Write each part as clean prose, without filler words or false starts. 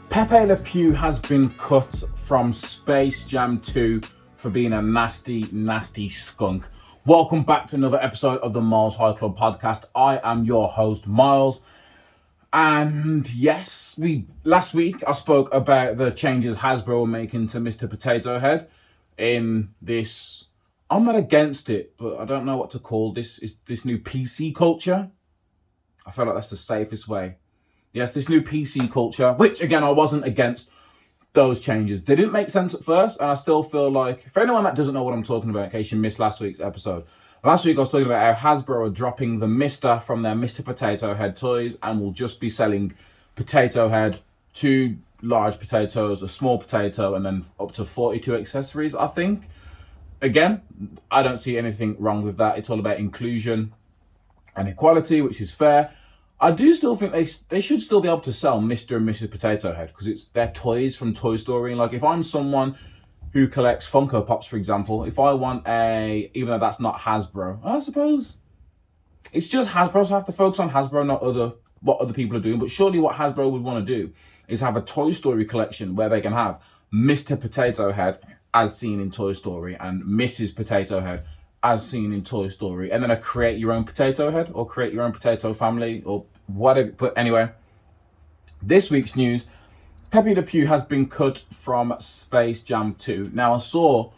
Pepe Le Pew has been cut from Space Jam 2 for being a nasty, nasty skunk. Welcome back to another episode of the MylesHighClub podcast. I am your host, Miles. And yes, last week I spoke about the changes Hasbro were making to Mr. Potato Head in this. I'm not against it, but I don't know what to call this. Is this new PC culture? I feel like that's the safest way. Yes, this new PC culture, which again, I wasn't against those changes. They didn't make sense at first, and I still feel like, for anyone that doesn't know what I'm talking about, in case you missed last week's episode, last week I was talking about how Hasbro are dropping the Mr. from their Mr. Potato Head toys and will just be selling Potato Head, 2 large potatoes, a small potato, and then up to 42 accessories, I think. Again, I don't see anything wrong with that. It's all about inclusion and equality, which is fair. I do still think they should still be able to sell Mr. and Mrs. Potato Head because it's their toys from Toy Story. And like, if I'm someone who collects Funko Pops, for example, if I want even though that's not Hasbro, I suppose it's just Hasbro, so I have to focus on Hasbro, not what other people are doing. But surely what Hasbro would want to do is have a Toy Story collection where they can have Mr. Potato Head as seen in Toy Story and Mrs. Potato Head as seen in Toy Story, and then a create your own potato head or create your own potato family or whatever. But anyway, this week's news, Pepe Le Pew has been cut from Space Jam 2. Now, I saw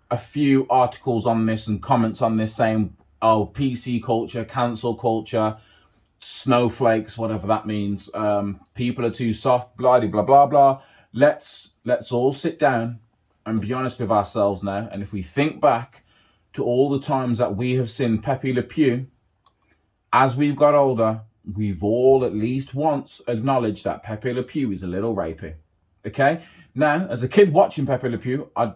a few articles on this and comments on this saying, oh, PC culture, cancel culture, snowflakes, whatever that means. People are too soft, blah, blah, blah, blah. Let's all sit down and be honest with ourselves now. And if we think back to all the times that we have seen Pepe Le Pew, as we've got older, we've all at least once acknowledged that Pepe Le Pew is a little rapey. Okay? Now, as a kid watching Pepe Le Pew, I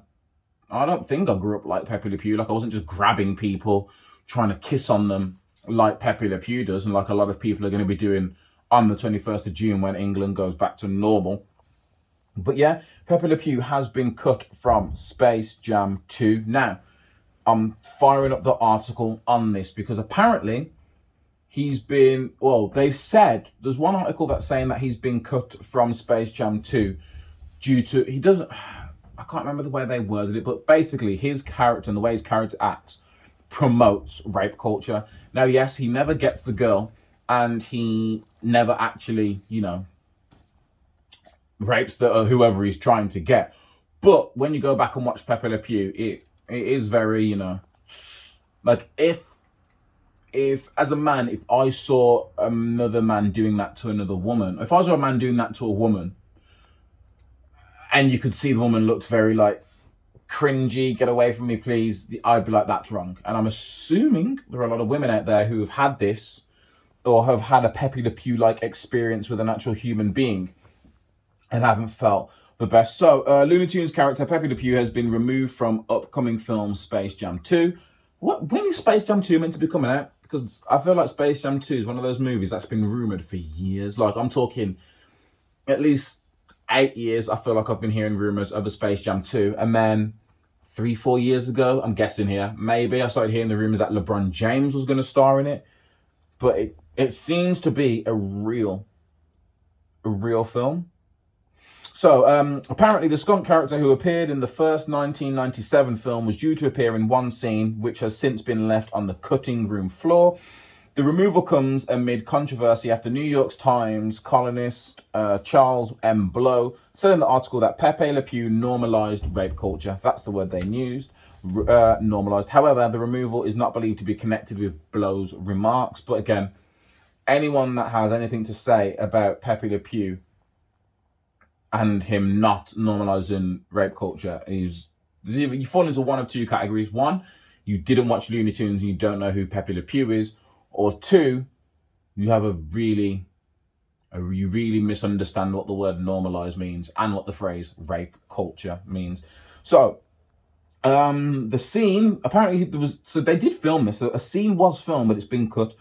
don't think I grew up like Pepe Le Pew. Like, I wasn't just grabbing people, trying to kiss on them like Pepe Le Pew does, and like a lot of people are going to be doing on the 21st of June when England goes back to normal. But yeah, Pepe Le Pew has been cut from Space Jam 2. Now, I'm firing up the article on this because apparently they've said, there's one article that's saying that he's been cut from Space Jam 2 due to, I can't remember the way they worded it, but basically his character and the way his character acts promotes rape culture. Now, yes, he never gets the girl and he never actually, rapes whoever he's trying to get. But when you go back and watch Pepe Le Pew, it is very, like if as a man, if I saw another man doing that to another woman, if I saw a man doing that to a woman and you could see the woman looked very like cringy, get away from me, please, I'd be like, that's wrong. And I'm assuming there are a lot of women out there who have had this or have had a Pepe Le Pew-like experience with an actual human being and haven't felt the best. So, Looney Tunes character Pepe Le Pew has been removed from upcoming film Space Jam 2. When is Space Jam 2 meant to be coming out? Because I feel like Space Jam 2 is one of those movies that's been rumoured for years. Like, I'm talking at least 8 years. I feel like I've been hearing rumours of a Space Jam 2. And then 3-4 years ago, I'm guessing here, maybe I started hearing the rumours that LeBron James was going to star in it. But it seems to be a real film. So, apparently the skunk character who appeared in the first 1997 film was due to appear in one scene, which has since been left on the cutting room floor. The removal comes amid controversy after New York Times columnist Charles M. Blow said in the article that Pepe Le Pew normalized rape culture. That's the word they used, normalized. However, the removal is not believed to be connected with Blow's remarks. But again, anyone that has anything to say about Pepe Le Pew and him not normalizing rape culture you fall into one of two categories. One, you didn't watch Looney Tunes and you don't know who Pepe Le Pew is. Or two, you have you really misunderstand what the word normalize means and what the phrase rape culture means. So, the scene, apparently they did film this. So a scene was filmed, but it's been cut.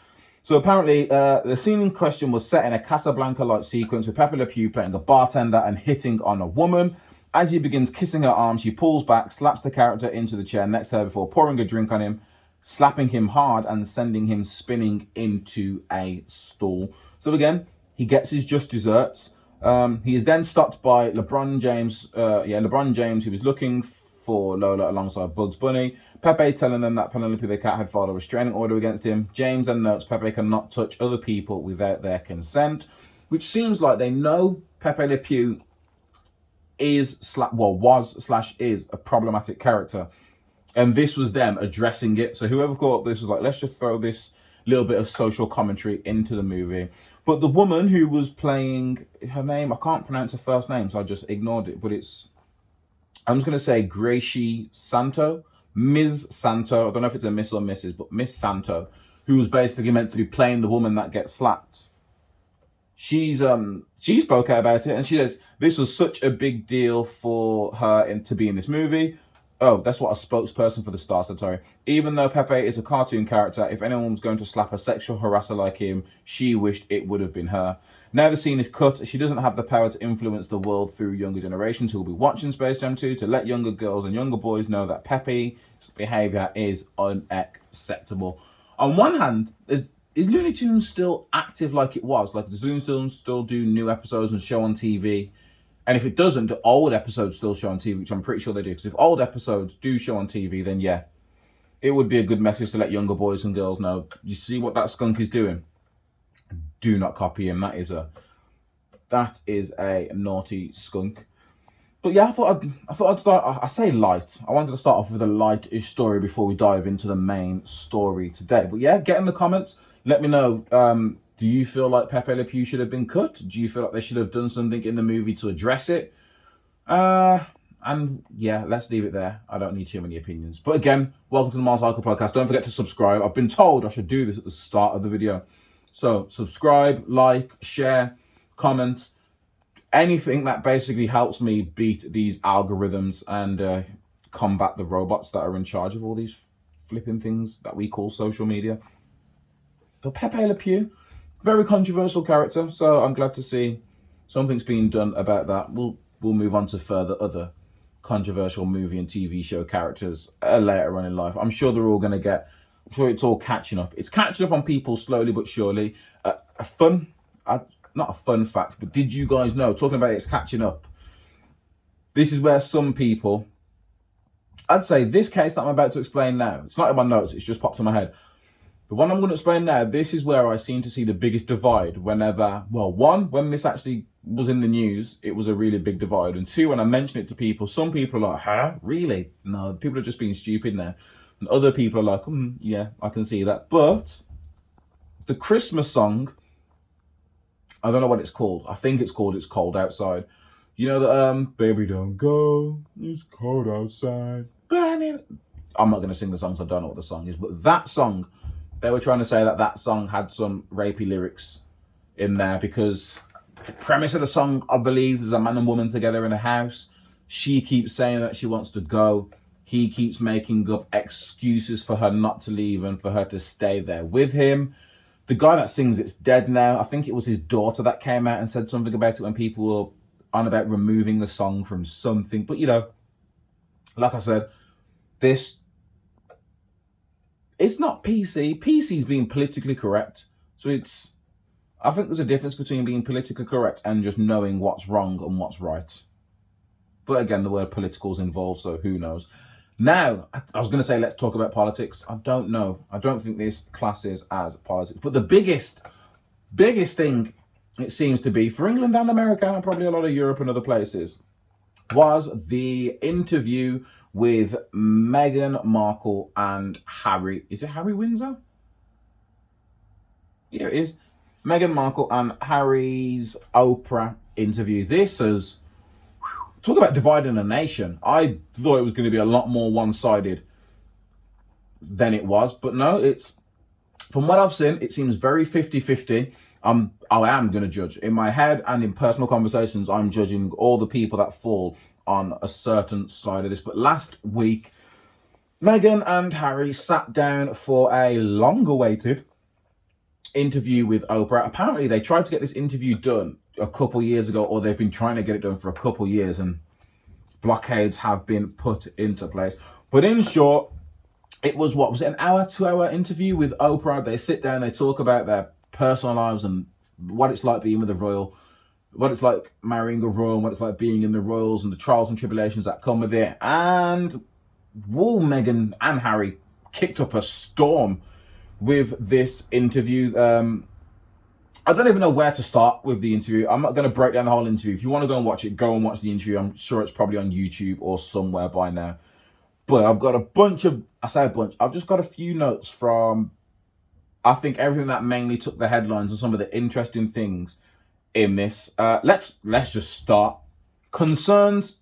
So apparently, the scene in question was set in a Casablanca-like sequence with Pepe Le Pew playing a bartender and hitting on a woman. As he begins kissing her arm, she pulls back, slaps the character into the chair next to her before pouring a drink on him, slapping him hard and sending him spinning into a stool. So again, he gets his just desserts. He is then stopped by LeBron James. LeBron James, who was looking for Lola alongside Bugs Bunny. Pepe telling them that Penelope the cat had filed a restraining order against him. James then notes Pepe cannot touch other people without their consent, which seems like they know Pepe Le Pew was/is a problematic character. And this was them addressing it. So whoever thought this was like, let's just throw this little bit of social commentary into the movie. But the woman who was playing, her name, I can't pronounce her first name, so I just ignored it. But I'm just going to say Gracie Santo, Ms. Santo. I don't know if it's a Miss or Mrs., but Miss Santo, who was basically meant to be playing the woman that gets slapped. She spoke out about it, and she says this was such a big deal for her to be in this movie. Oh, that's what a spokesperson for the star said, sorry. Even though Pepe is a cartoon character, if anyone was going to slap a sexual harasser like him, she wished it would have been her. Now the scene is cut. She doesn't have the power to influence the world through younger generations who will be watching Space Jam 2 to let younger girls and younger boys know that Pepe's behaviour is unacceptable. On one hand, is Looney Tunes still active like it was? Like, does Looney Tunes still do new episodes and show on TV? And if it doesn't, do old episodes still show on TV, which I'm pretty sure they do. Because if old episodes do show on TV, then yeah, it would be a good message to let younger boys and girls know. You see what that skunk is doing? Do not copy him. That is a naughty skunk. But yeah, I thought I'd start. I say light. I wanted to start off with a light-ish story before we dive into the main story today. But yeah, get in the comments. Let me know. Do you feel like Pepe Le Pew should have been cut? Do you feel like they should have done something in the movie to address it? And yeah, let's leave it there. I don't need too many opinions. But again, welcome to the MylesHighClubPodcast. Don't forget to subscribe. I've been told I should do this at the start of the video. So subscribe, like, share, comment. Anything that basically helps me beat these algorithms and combat the robots that are in charge of all these flipping things that we call social media. But Pepe Le Pew, very controversial character, so I'm glad to see something's being done about that. We'll move on to further other controversial movie and TV show characters later on in life. I'm sure they're all going to get, I'm sure it's all catching up. It's catching up on people slowly but surely. Not a fun fact, but did you guys know, talking about it's catching up, this is where some people, I'd say this case that I'm about to explain now, it's not in my notes, it's just popped in my head. The one I'm going to explain now, this is where I seem to see the biggest divide whenever, well, one, when this actually was in the news, it was a really big divide. And two, when I mention it to people, some people are like, huh? Really? No, people are just being stupid now. And other people are like, yeah, I can see that. But the Christmas song, I don't know what it's called. I think it's called It's Cold Outside. You know that, baby don't go, it's cold outside. But I mean, I'm not going to sing the song, so I don't know what the song is. But that song, they were trying to say that song had some rapey lyrics in there because the premise of the song, I believe, is a man and woman together in a house. She keeps saying that she wants to go. He keeps making up excuses for her not to leave and for her to stay there with him. The guy that sings It's Dead Now, I think it was his daughter that came out and said something about it when people were on about removing the song from something. But, you know, like I said, it's not PC. PC's being politically correct. So I think there's a difference between being politically correct and just knowing what's wrong and what's right. But again, the word political's involved, so who knows. Now, I was going to say, let's talk about politics. I don't know. I don't think this classes as politics. But the biggest thing, it seems to be, for England and America, and probably a lot of Europe and other places, was the interview with Meghan Markle and Harry. Is it Harry Windsor? Yeah, it is. Meghan Markle and Harry's Oprah interview. This is, talk about dividing a nation. I thought it was going to be a lot more one-sided than it was. But no, it's, from what I've seen, it seems very 50-50. I am going to judge. In my head and in personal conversations, I'm judging all the people that fall on a certain side of this. But last week, Meghan and Harry sat down for a long-awaited interview with Oprah. Apparently, they tried to get this interview done a couple years ago, or they've been trying to get it done for a couple years, and blockades have been put into place. But in short, it was, what was it, an hour, 2-hour interview with Oprah. They sit down, they talk about their personal lives and what it's like being with the royal what it's like marrying a royal, what it's like being in the royals and the trials and tribulations that come with it. And Meghan and Harry kicked up a storm with this interview. I don't even know where to start with the interview. I'm not going to break down the whole interview. If you want to go and watch it, go and watch the interview. I'm sure it's probably on YouTube or somewhere by now. But I've got I've just got a few notes from, I think, everything that mainly took the headlines and some of the interesting things in this. Let's just start. Concerns.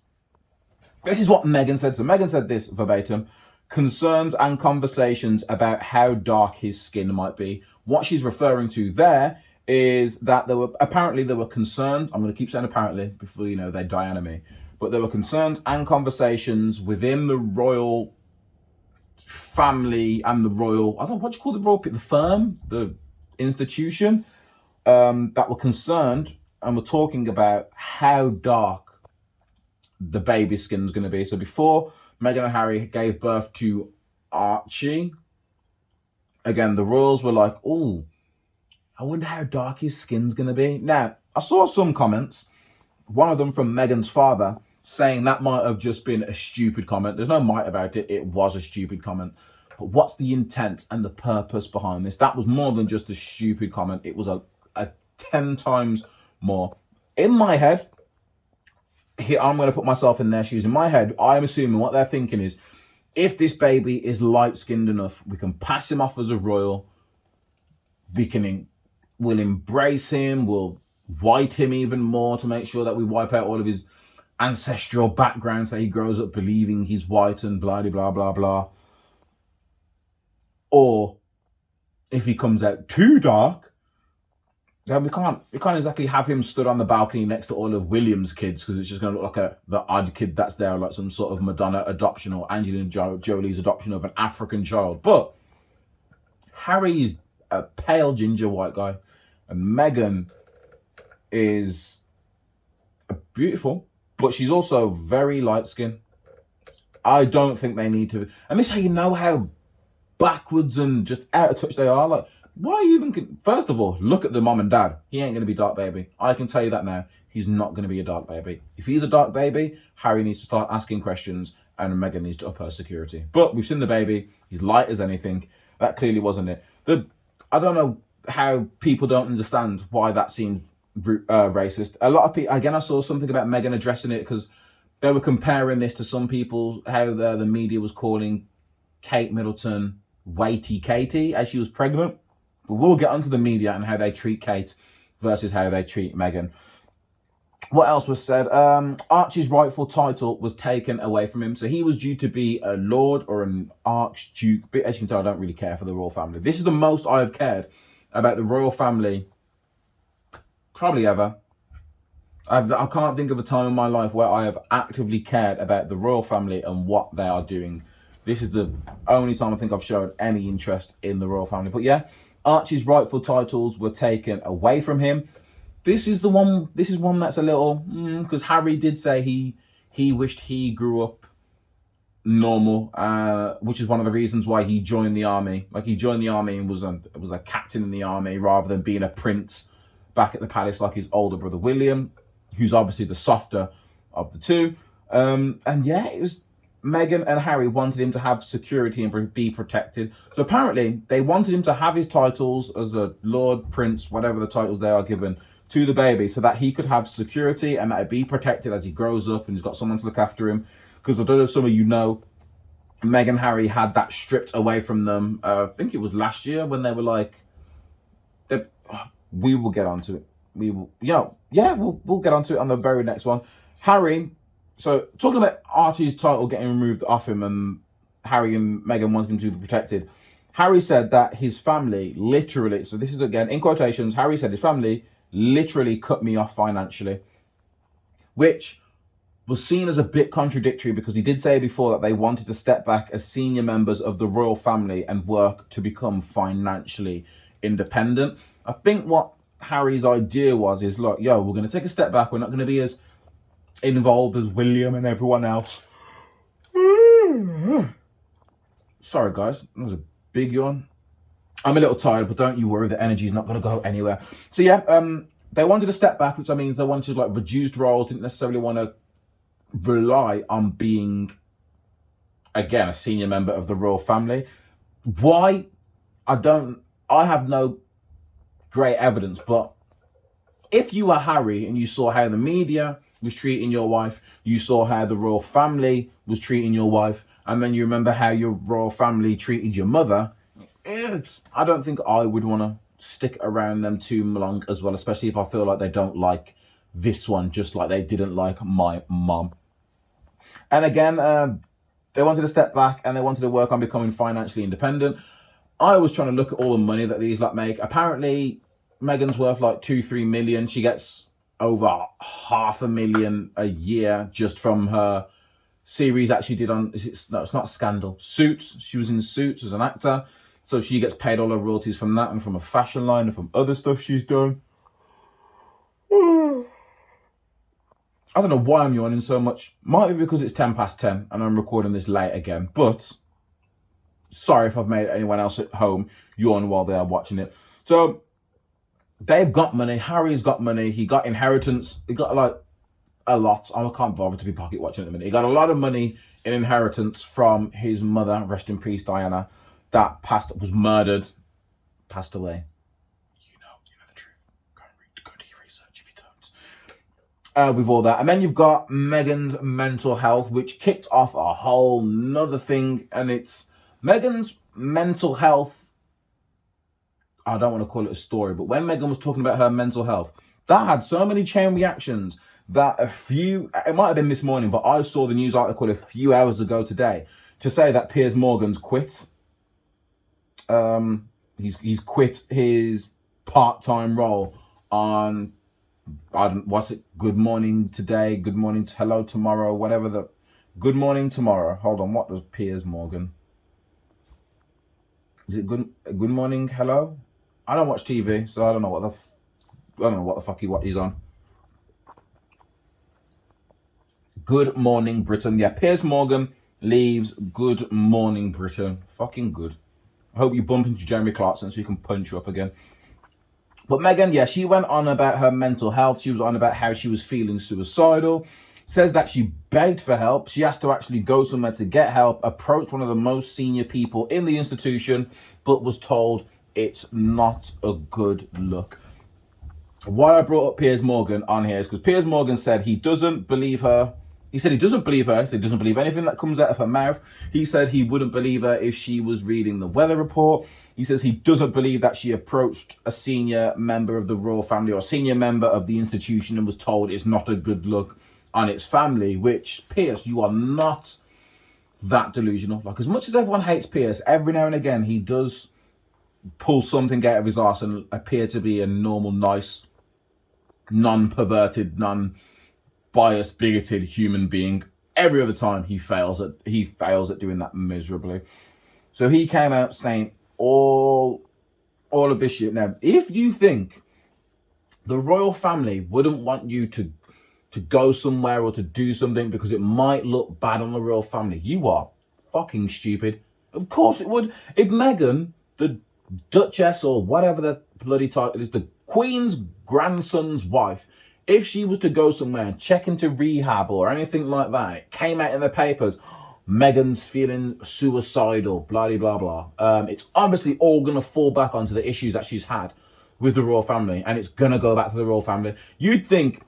This is what Meghan said. So Meghan said this verbatim: concerns and conversations about how dark his skin might be. What she's referring to there is that there were concerns. I'm going to keep saying apparently before they die on me. But there were concerns and conversations within the royal family and the royal, I don't know what you call the royal, the firm, the institution, that were concerned and were talking about how dark the baby skin is going to be. So before Meghan and Harry gave birth to Archie, again, the royals were like, oh, I wonder how dark his skin's going to be. Now, I saw some comments, one of them from Meghan's father, saying that might have just been a stupid comment. There's no might about it. It was a stupid comment. But what's the intent and the purpose behind this? That was more than just a stupid comment. It was a 10 times more. In my head, here, I'm going to put myself in their shoes. In my head, I'm assuming what they're thinking is, if this baby is light-skinned enough, we can pass him off as a royal. We'll embrace him. We'll white him even more to make sure that we wipe out all of his ancestral background, so he grows up believing he's white and blah, blah, blah, blah. Or if he comes out too dark, then we can't exactly have him stood on the balcony next to all of William's kids, because it's just going to look like the odd kid that's there, like some sort of Madonna adoption or Angelina Jolie's adoption of an African child. But Harry is a pale ginger white guy, and Meghan is beautiful, but she's also very light skinned. I don't think they need to. And this is how you know how backwards and just out of touch they are. Like, why are you even... First of all, look at the mom and dad. He ain't going to be dark baby. I can tell you that now. He's not going to be a dark baby. If he's a dark baby, Harry needs to start asking questions and Meghan needs to up her security. But we've seen the baby. He's light as anything. That clearly wasn't it. I don't know how people don't understand why that seems racist. A lot of people... Again, I saw something about Meghan addressing it because they were comparing this to some people, how the media was calling Kate Middleton weighty Katie as she was pregnant. But we'll get onto the media and how they treat Kate versus how they treat Meghan. What else was said? Archie's rightful title was taken away from him. So he was due to be a lord or an archduke. But as you can tell, I don't really care for the royal family. This is the most I have cared about the royal family probably ever. I can't think of a time in my life where I have actively cared about the royal family and what they are doing. This is the only time I think I've showed any interest in the royal family. But yeah, Archie's rightful titles were taken away from him. This is one that's a little, because Harry did say he wished he grew up normal, which is one of the reasons why he joined the army. Like, he joined the army and was a captain in the army rather than being a prince back at the palace like his older brother William, who's obviously the softer of the two. And yeah, it was... Meghan and Harry wanted him to have security and be protected. So apparently they wanted him to have his titles as a lord, prince, whatever the titles they are given to the baby, so that he could have security and that it be protected as he grows up and he's got someone to look after him. Because I don't know if some of you know, Meghan and Harry had that stripped away from them. I think it was last year when they were like, we will get onto it. We'll get onto it on the very next one. Harry... So, talking about Archie's title getting removed off him and Harry and Meghan wanting him to be protected, Harry said that his family literally, so this is again in quotations, Harry said his family literally cut me off financially, which was seen as a bit contradictory because he did say before that they wanted to step back as senior members of the royal family and work to become financially independent. I think what Harry's idea is, look, we're going to take a step back. We're not going to be as involved as William and everyone else. Sorry guys, that was a big yawn. I'm a little tired, but don't you worry, the energy's not going to go anywhere. So yeah, they wanted to step back, which I mean they wanted like reduced roles, didn't necessarily want to rely on being, again, a senior member of the royal family. Why? I have no great evidence, but if you were Harry and you saw how the media was treating your wife, you saw how the royal family was treating your wife, and then you remember how your royal family treated your mother, I don't think I would want to stick around them too long as well, especially if I feel like they don't like this one, just like they didn't like my mom. And again, they wanted to step back and they wanted to work on becoming financially independent. I was trying to look at all the money that these lot make. Apparently, Meghan's worth like 2-3 million. She gets over $500,000 a year just from her series that she did on, it's not Scandal, Suits. She was in Suits as an actor. So she gets paid all her royalties from that and from a fashion line and from other stuff she's done. I don't know why I'm yawning so much. Might be because it's 10:10 and I'm recording this late again. But sorry if I've made anyone else at home yawn while they are watching it. So they've got money. Harry's got money. He got inheritance. He got like a lot. I can't bother to be pocket watching at the minute. He got a lot of money in inheritance from his mother, rest in peace, Diana, that was murdered, passed away. You know the truth. Go do your research if you don't. With all that. And then you've got Meghan's mental health, which kicked off a whole nother thing. And it's Meghan's mental health. I don't want to call it a story, but when Meghan was talking about her mental health, that had so many chain reactions that it might have been this morning, but I saw the news article a few hours ago today to say that Piers Morgan's quit. He's quit his part-time role on, what's it, Good Morning Today, Good Morning, Hello Tomorrow, whatever the, Good Morning Tomorrow. Hold on, what does Piers Morgan? Is it Good Morning, Hello? I don't watch TV, so I don't know what the fuck he's on. Good Morning Britain. Yeah, Piers Morgan leaves Good Morning Britain. Fucking good. I hope you bump into Jeremy Clarkson so he can punch you up again. But Meghan, yeah, she went on about her mental health. She was on about how she was feeling suicidal. Says that she begged for help. She has to actually go somewhere to get help. Approached one of the most senior people in the institution, but was told it's not a good look. Why I brought up Piers Morgan on here is because Piers Morgan said he doesn't believe her. He said he doesn't believe her. He said he doesn't believe anything that comes out of her mouth. He said he wouldn't believe her if she was reading the weather report. He says he doesn't believe that she approached a senior member of the royal family or a senior member of the institution and was told it's not a good look on its family, which, Piers, you are not that delusional. Like, as much as everyone hates Piers, every now and again he does pull something out of his arse and appear to be a normal, nice, non-perverted, non-biased, bigoted human being. Every other time he fails at doing that miserably. So he came out saying all of this shit. Now, if you think the royal family wouldn't want you to go somewhere or to do something because it might look bad on the royal family, you are fucking stupid. Of course it would. If Meghan, the Duchess or whatever the bloody title is, the Queen's grandson's wife, if she was to go somewhere and check into rehab or anything like that, it came out in the papers, Meghan's feeling suicidal, blah, blah, blah. It's obviously all going to fall back onto the issues that she's had with the royal family, and it's going to go back to the royal family. You'd think,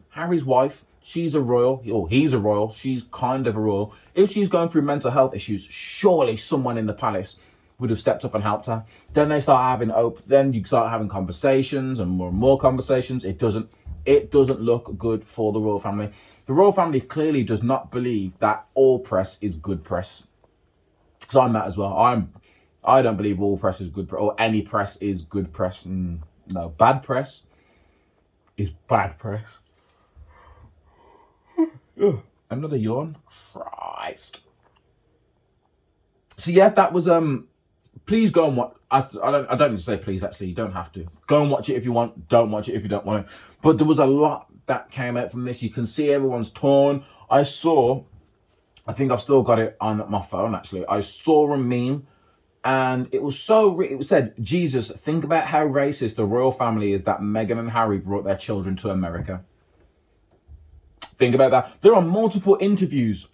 Harry's wife, she's a royal, or he's a royal, she's kind of a royal. If she's going through mental health issues, surely someone in the palace would have stepped up and helped her. Then they start having hope. Then you start having conversations and more conversations. It doesn't look good for the royal family. The royal family clearly does not believe that all press is good press. Because I'm that as well. I don't believe all press is good press, or any press is good press. No, bad press is bad press. Another yawn. Christ. So yeah, that was please go and watch. I don't need to say please, actually. You don't have to. Go and watch it if you want. Don't watch it if you don't want to. But there was a lot that came out from this. You can see everyone's torn. I think I've still got it on my phone, actually. I saw a meme, And it was it said, Jesus, think about how racist the royal family is that Meghan and Harry brought their children to America. Think about that. There are multiple interviews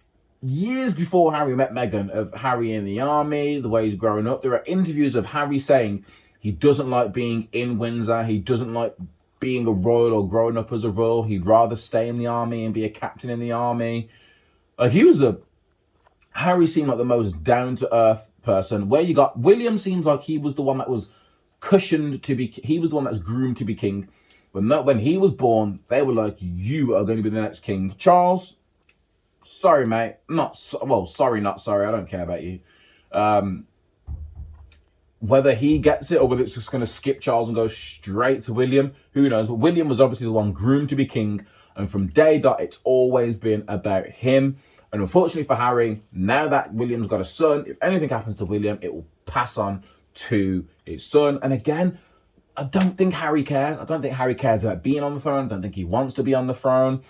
years before Harry met Meghan of Harry in the army, the way he's growing up. There are interviews of Harry saying he doesn't like being in Windsor. He doesn't like being a royal or growing up as a royal. He'd rather stay in the army and be a captain in the army. Harry seemed like the most down-to-earth person. Where you got William seems like he was the one that was cushioned to be, he was the one that's groomed to be king. When he was born, they were like, you are going to be the next king. Charles, sorry, mate. Sorry, not sorry. I don't care about you. Whether he gets it or whether it's just going to skip Charles and go straight to William, who knows? But William was obviously the one groomed to be king. And from day dot, it's always been about him. And unfortunately for Harry, now that William's got a son, if anything happens to William, it will pass on to his son. And again, I don't think Harry cares. I don't think Harry cares about being on the throne. I don't think he wants to be on the throne.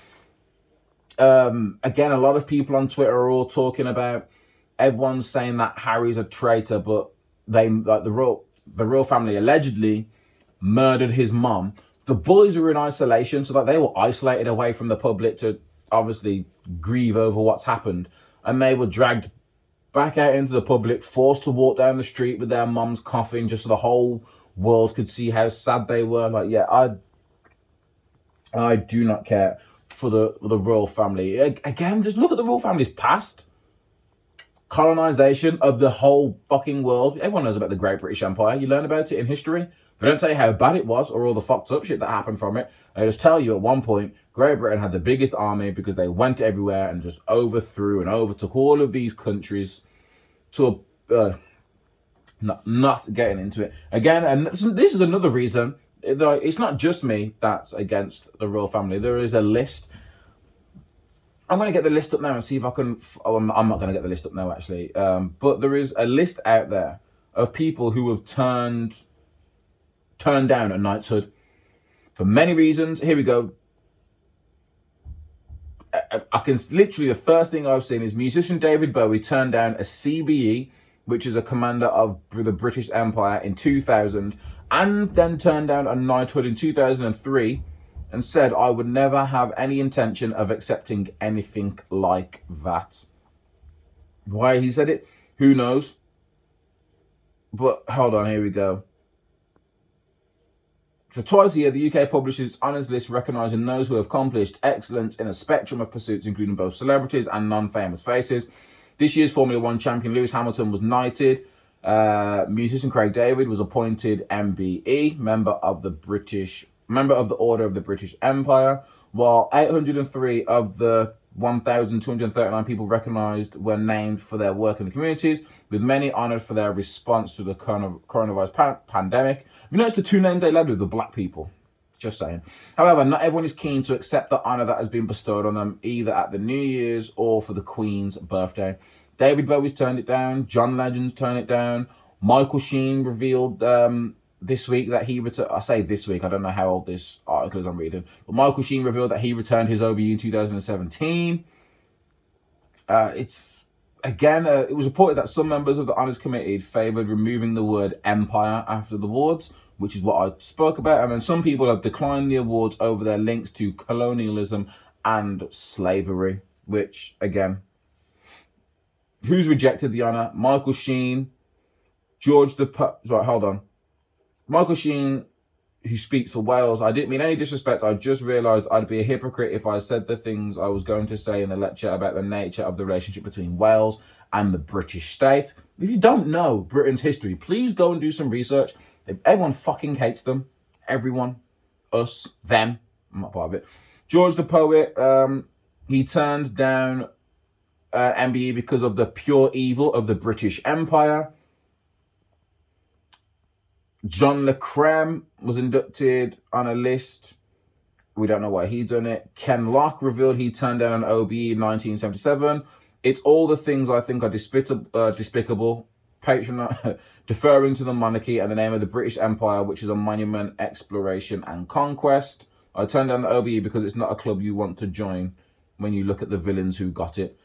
Again, a lot of people on Twitter are all talking about, everyone's saying that Harry's a traitor, but the royal family allegedly murdered his mom. The boys were in isolation, so they were isolated away from the public to obviously grieve over what's happened, and they were dragged back out into the public, forced to walk down the street with their mom's coffin, just so the whole world could see how sad they were. I do not care for the royal family. Again, just look at the royal family's past. Colonization of the whole fucking world. Everyone knows about the Great British Empire. You learn about it in history. They don't tell you how bad it was or all the fucked up shit that happened from it. They just tell you at one point, Great Britain had the biggest army because they went everywhere and just overthrew and overtook all of these countries to not getting into it. Again, and this is another reason. It's not just me that's against the royal family. There is a list. I'm going to get the list up now and see if I can... I'm not going to get the list up now, actually. But there is a list out there of people who have turned down a knighthood for many reasons. Here we go. I can literally, the first thing I've seen is musician David Bowie turned down a CBE, which is a commander of the British Empire, in 2000, and then turned down a knighthood in 2003 and said, I would never have any intention of accepting anything like that. Why he said it, who knows? But hold on, here we go. So twice a year, the UK publishes its honours list recognising those who have accomplished excellence in a spectrum of pursuits, including both celebrities and non-famous faces. This year's Formula One champion Lewis Hamilton was knighted. Musician Craig David was appointed MBE, member of the Order of the British Empire, while 803 of the 1,239 people recognised were named for their work in the communities, with many honoured for their response to the coronavirus pandemic. Have you noticed the two names they led with were black people? Just saying. However, not everyone is keen to accept the honour that has been bestowed on them, either at the New Year's or for the Queen's birthday. David Bowie's turned it down. John Legend's turned it down. Michael Sheen revealed this week that he returned. I say this week, I don't know how old this article is I'm reading, but Michael Sheen revealed that he returned his OBE in 2017. It was reported that some members of the Honours Committee favoured removing the word empire after the awards, which is what I spoke about, and then some people have declined the awards over their links to colonialism and slavery, which, again, who's rejected the honour? Michael Sheen, Michael Sheen, who speaks for Wales. I didn't mean any disrespect. I just realised I'd be a hypocrite if I said the things I was going to say in the lecture about the nature of the relationship between Wales and the British state. If you don't know Britain's history, please go and do some research. Everyone fucking hates them. Everyone. Us. Them. I'm not part of it. George the Poet, he turned down MBE because of the pure evil of the British Empire. John Le Creme was inducted on a list. We don't know why he's done it. Ken Locke revealed he turned down an OBE in 1977. It's all the things I think are despicable. Deferring to the monarchy and the name of the British Empire, which is a monument, exploration and conquest. I turned down the OBE because it's not a club you want to join when you look at the villains who got it.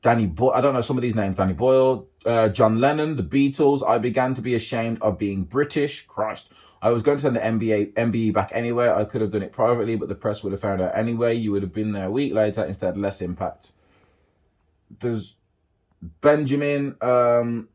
I don't know some of these names. Danny Boyle, John Lennon, the Beatles. I began to be ashamed of being British. Christ. I was going to send the MBE back anyway. I could have done it privately, but the press would have found out anyway. You would have been there a week later. Instead, less impact. There's Benjamin, the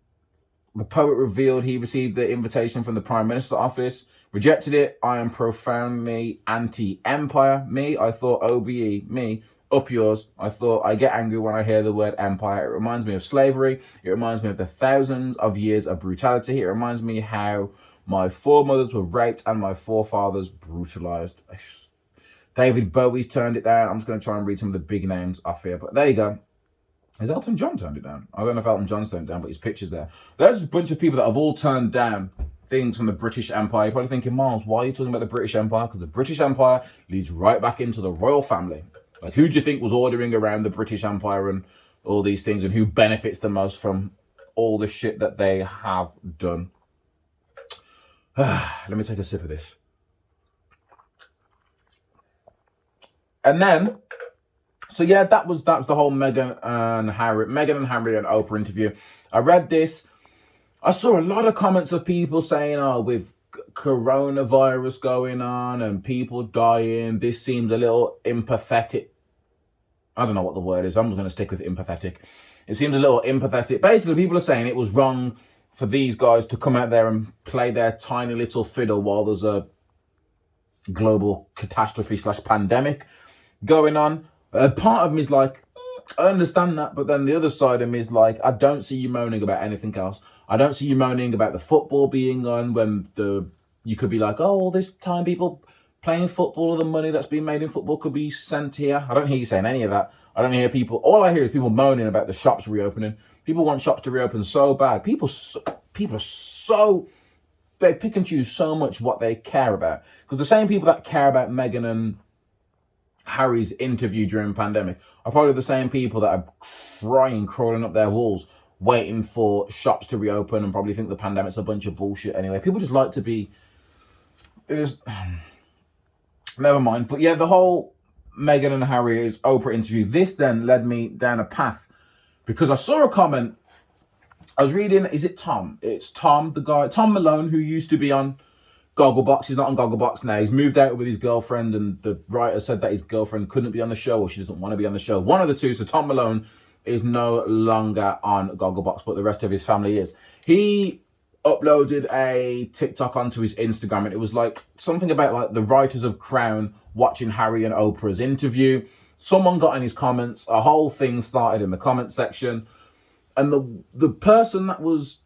poet, revealed he received the invitation from the Prime Minister's office. Rejected it. I am profoundly anti-empire. Me, I thought OBE. Me, up yours. I thought I get angry when I hear the word empire. It reminds me of slavery. It reminds me of the thousands of years of brutality. It reminds me how my foremothers were raped and my forefathers brutalized. David Bowie's turned it down. I'm just going to try and read some of the big names off here. But there you go. Has Elton John turned it down? I don't know if Elton John's turned it down, but his picture's there. There's a bunch of people that have all turned down things from the British Empire. You're probably thinking, Miles, why are you talking about the British Empire? Because the British Empire leads right back into the royal family. Like, who do you think was ordering around the British Empire and all these things, and who benefits the most from all the shit that they have done? Let me take a sip of this. And then, so yeah, that was the whole Meghan and Harry and Oprah interview. I read this. I saw a lot of comments of people saying, oh, with coronavirus going on and people dying, this seems a little empathetic. I don't know what the word is. I'm going to stick with empathetic. It seems a little empathetic. Basically, people are saying it was wrong for these guys to come out there and play their tiny little fiddle while there's a global catastrophe / pandemic going on. Part of me is like, I understand that, but then the other side of me is like, I don't see you moaning about anything else. I don't see you moaning about the football being on when you could be like, oh, all this time people playing football, or the money that's being made in football could be sent here. I don't hear you saying any of that. I don't hear people. All I hear is people moaning about the shops reopening. People want shops to reopen so bad. People are so, they pick and choose so much what they care about. Because the same people that care about Meghan and Harry's interview during the pandemic are probably the same people that are crawling up their walls, waiting for shops to reopen, and probably think the pandemic's a bunch of bullshit anyway. People just like to be, never mind. But yeah, the whole Meghan and Harry's Oprah interview, this then led me down a path, because I saw a comment. I was reading, is it Tom? It's Tom, the guy, Tom Malone, who used to be on Gogglebox. He's not on Gogglebox now. He's moved out with his girlfriend, and the writer said that his girlfriend couldn't be on the show, or she doesn't want to be on the show. One of the two. So Tom Malone is no longer on Gogglebox, but the rest of his family is. He uploaded a TikTok onto his Instagram, and it was like something about like the writers of Crown watching Harry and Oprah's interview. Someone got in his comments. A whole thing started in the comment section, and the person that was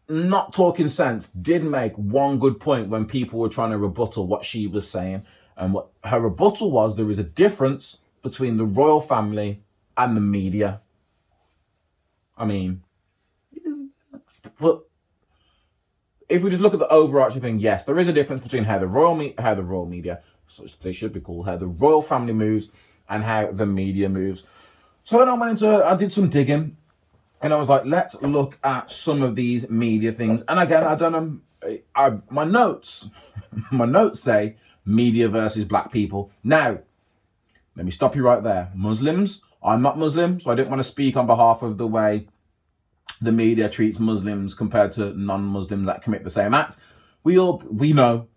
not talking sense did make one good point when people were trying to rebuttal what she was saying. And what her rebuttal was, there is a difference between the royal family and the media. I mean, but if we just look at the overarching thing, yes, there is a difference between how the royal media, so they should be called, how the royal family moves and how the media moves. So then I did some digging, and I was like, let's look at some of these media things. And again, I don't know, my notes say media versus black people. Now, let me stop you right there. Muslims, I'm not Muslim, so I didn't want to speak on behalf of the way the media treats Muslims compared to non-Muslims that commit the same act. We know.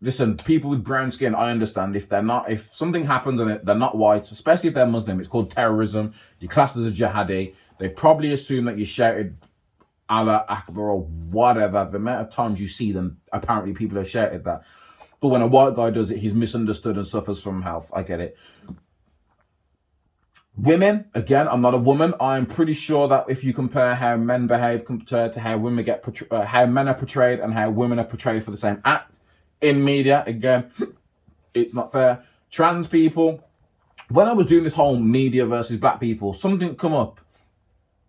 Listen, people with brown skin, I understand. If something happens and they're not white, especially if they're Muslim, it's called terrorism. You're classed as a jihadi. They probably assume that you shouted Allah Akbar or whatever. The amount of times you see them, apparently people have shouted that. But when a white guy does it, he's misunderstood and suffers from health. I get it. Women, again, I'm not a woman. I'm pretty sure that if you compare how men behave compared to how women how men are portrayed and how women are portrayed for the same act in media, again, it's not fair. Trans people, when I was doing this whole media versus black people, something come up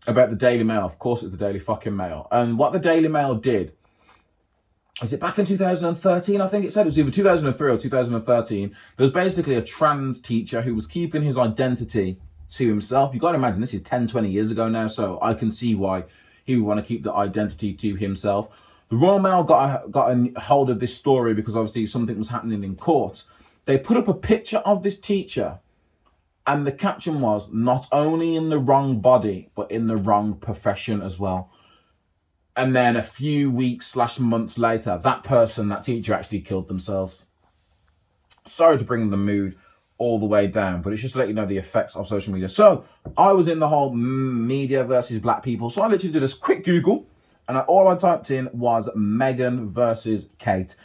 about the Daily Mail. Of course, it's the Daily fucking Mail. And what the Daily Mail did, is it back in 2013? I think it said it was either 2003 or 2013. There was basically a trans teacher who was keeping his identity to himself. You got to imagine this is 10, 20 years ago now, so I can see why he would want to keep the identity to himself. The Royal Mail got a hold of this story because obviously something was happening in court. They put up a picture of this teacher, And the caption was, not only in the wrong body, but in the wrong profession as well. And then a few weeks / months later, that person, that teacher, actually killed themselves. Sorry to bring the mood all the way down, but it's just to let you know the effects of social media. So I was in the whole media versus black people. So I literally did this quick Google, and all I typed in was Meghan versus Kate.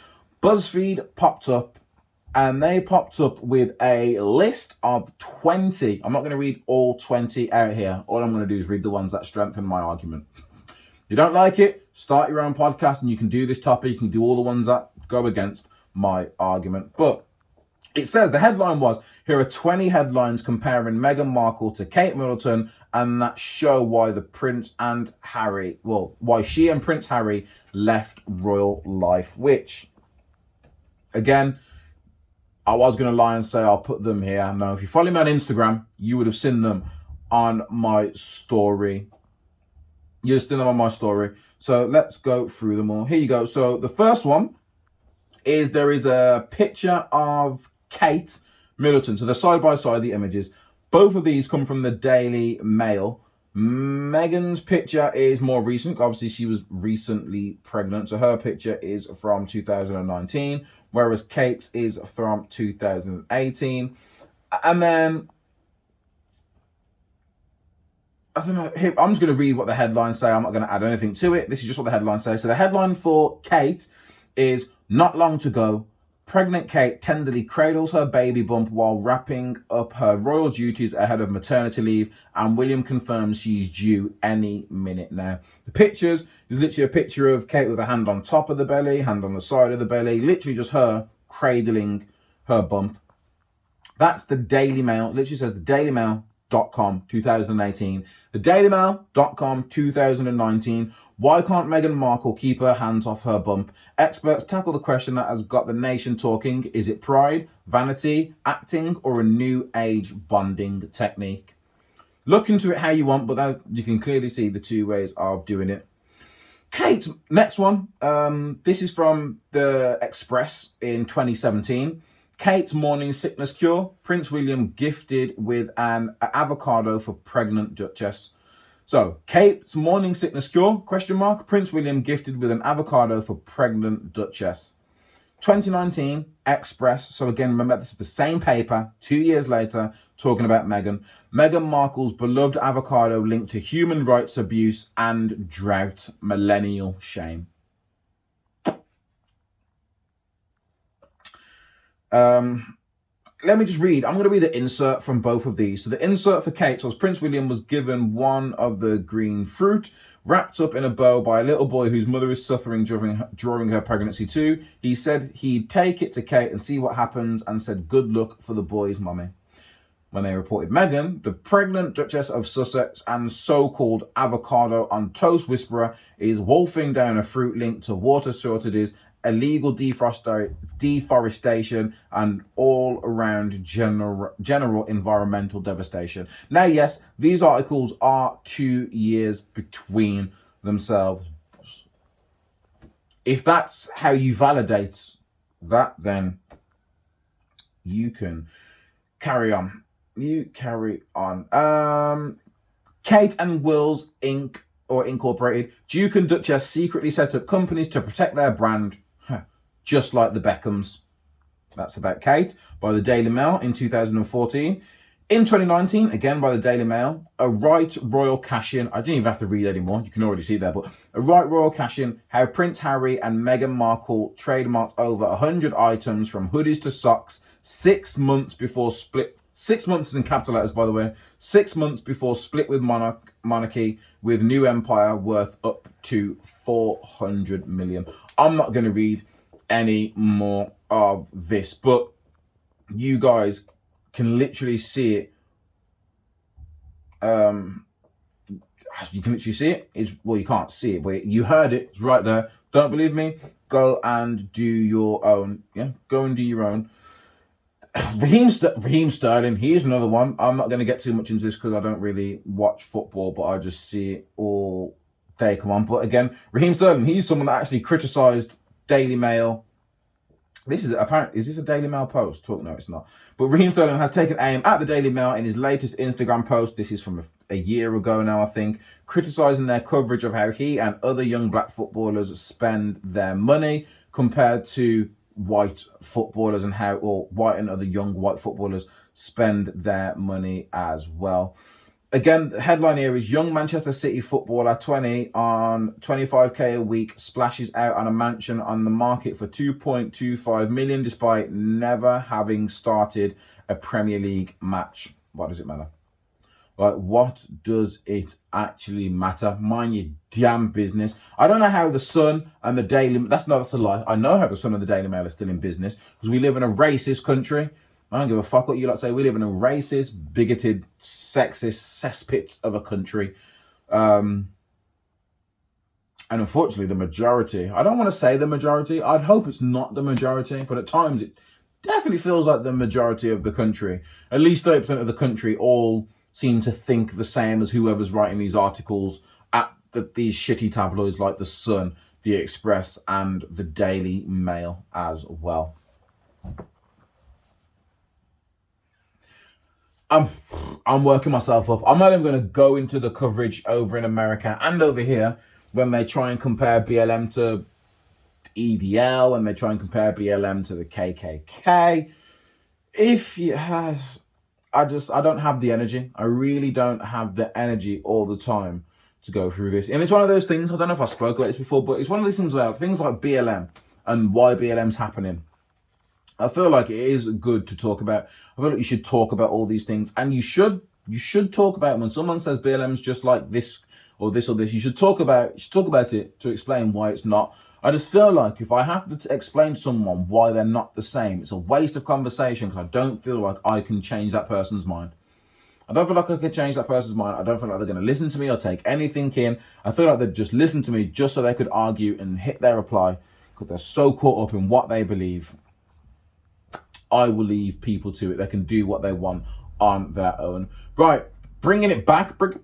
BuzzFeed popped up, and they popped up with a list of 20. I'm not going to read all 20 out here. All I'm going to do is read the ones that strengthen my argument. If you don't like it, start your own podcast, and you can do this topic. You can do all the ones that go against my argument. But it says, the headline was, here are 20 headlines comparing Meghan Markle to Kate Middleton, and that show why why she and Prince Harry left royal life, which, again, I was going to lie and say I'll put them here. No, if you follow me on Instagram, you would have seen them on my story. You've seen them on my story. So let's go through them all. Here you go. So the first one is, there is a picture of Kate Middleton. So they're side by side, the images. Both of these come from the Daily Mail. Meghan's picture is more recent. Obviously, she was recently pregnant. So her picture is from 2019, whereas Kate's is from 2018. And then, I don't know, I'm just going to read what the headlines say. I'm not going to add anything to it. This is just what the headlines say. So the headline for Kate is, not long to go, pregnant Kate tenderly cradles her baby bump while wrapping up her royal duties ahead of maternity leave, and William confirms she's due any minute now. The pictures is literally a picture of Kate with a hand on top of the belly, hand on the side of the belly, literally just her cradling her bump. That's the Daily Mail. It literally says the dailymail.com 2018. The dailymail.com 2019. Why can't Meghan Markle keep her hands off her bump? Experts tackle the question that has got the nation talking. Is it pride, vanity, acting, or a new age bonding technique? Look into it how you want, but you can clearly see the two ways of doing it. Kate, next one. This is from the Express in 2017. Kate's morning sickness cure. Prince William gifted with an avocado for pregnant Duchess. So, Kate's morning sickness cure, ? Prince William gifted with an avocado for pregnant Duchess. 2019, Express. So again, remember, this is the same paper 2 years later, talking about Meghan. Meghan Markle's beloved avocado linked to human rights abuse and drought. Millennial shame. Let me just read. I'm going to read the insert from both of these. So the insert for Kate was, Prince William was given one of the green fruit wrapped up in a bow by a little boy whose mother is suffering during her pregnancy too. He said he'd take it to Kate and see what happens, and said good luck for the boy's mummy. When they reported Meghan, the pregnant Duchess of Sussex and so-called avocado on toast whisperer, is wolfing down a fruit linked to water shortages, illegal deforestation, and all around general environmental devastation. Now, yes, these articles are 2 years between themselves. If that's how you validate that, then you can carry on. Kate and Wills Inc. or Incorporated, Duke and Duchess secretly set up companies to protect their brand, just like the Beckhams. That's about Kate, by the Daily Mail in 2014. In 2019, again by the Daily Mail, a right royal cash-in. I didn't even have to read anymore. You can already see there, but a right royal cash-in, how Prince Harry and Meghan Markle trademarked over 100 items from hoodies to socks 6 months before split. 6 months is in capital letters, by the way. 6 months before split with monarchy, with new empire worth up to 400 million. I'm not going to read any more of this, but you guys can literally see it. You can literally see it. Well, you can't see it, but you heard it. It's right there. Don't believe me? Go and do your own. Yeah, go and do your own. Raheem Sterling, he's another one. I'm not going to get too much into this because I don't really watch football, but I just see it all day come on. But again, Raheem Sterling, he's someone that actually criticised Daily Mail This is apparent. Is this a Daily Mail post? No, it's not. But Raheem Sterling has taken aim at the Daily Mail in his latest Instagram post. This is from a year ago now, I think, criticising their coverage of how he and other young black footballers spend their money compared to white footballers, and how, or white and other young white footballers spend their money as well. Again, the headline here is young Manchester City footballer 20 on 25k a week splashes out on a mansion on the market for 2.25 million despite never having started a Premier League match. What does it matter? Like, what does it actually matter? Mind your damn business. I don't know how the Sun and the Daily... That's a lie. I know how the Sun and the Daily Mail are still in business because we live in a racist country. I don't give a fuck what you lot say. We live in a racist, bigoted, sexist cesspit of a country. And unfortunately, the majority... I don't want to say the majority. I'd hope it's not the majority. But at times, it definitely feels like the majority of the country. At least 30% of the country all seem to think the same as whoever's writing these articles at these shitty tabloids like The Sun, The Express, and the Daily Mail as well. I'm working myself up. I'm not even going to go into the coverage over in America and over here when they try and compare BLM to EDL, when they try and compare BLM to the KKK. I don't have the energy. I really don't have the energy all the time to go through this. And it's one of those things, I don't know if I spoke about this before, but it's one of those things where things like BLM and why BLM's happening, I feel like it is good to talk about. I feel like you should talk about all these things, and you should talk about when someone says BLM's just like this or this or this. You should talk about it to explain why it's not. I just feel like if I have to explain to someone why they're not the same, it's a waste of conversation because I don't feel like I can change that person's mind. I don't feel like I can change that person's mind. I don't feel like they're going to listen to me or take anything in. I feel like they'd just listen to me just so they could argue and hit their reply because they're so caught up in what they believe. I will leave people to it. They can do what they want on their own. Right, bringing it back. The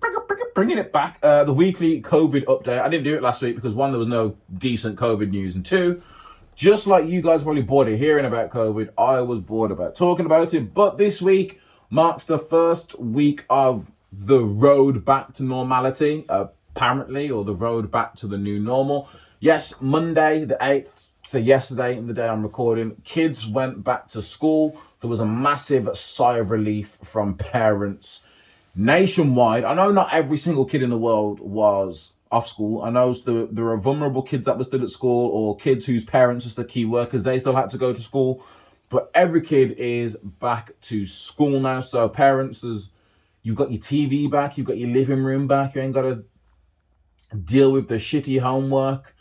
weekly COVID update. I didn't do it last week because one, there was no decent COVID news, and two, just like you guys probably bored of hearing about COVID, I was bored about talking about it. But this week marks the first week of the road back to normality, apparently, or the road back to the new normal. Yes, Monday the 8th. So yesterday, in the day I'm recording, kids went back to school. There was a massive sigh of relief from parents nationwide. I know not every single kid in the world was off school. I know there are vulnerable kids that were still at school, or kids whose parents are still key workers. They still had to go to school. But every kid is back to school now. So parents, you've got your TV back. You've got your living room back. You ain't got to deal with the shitty homework.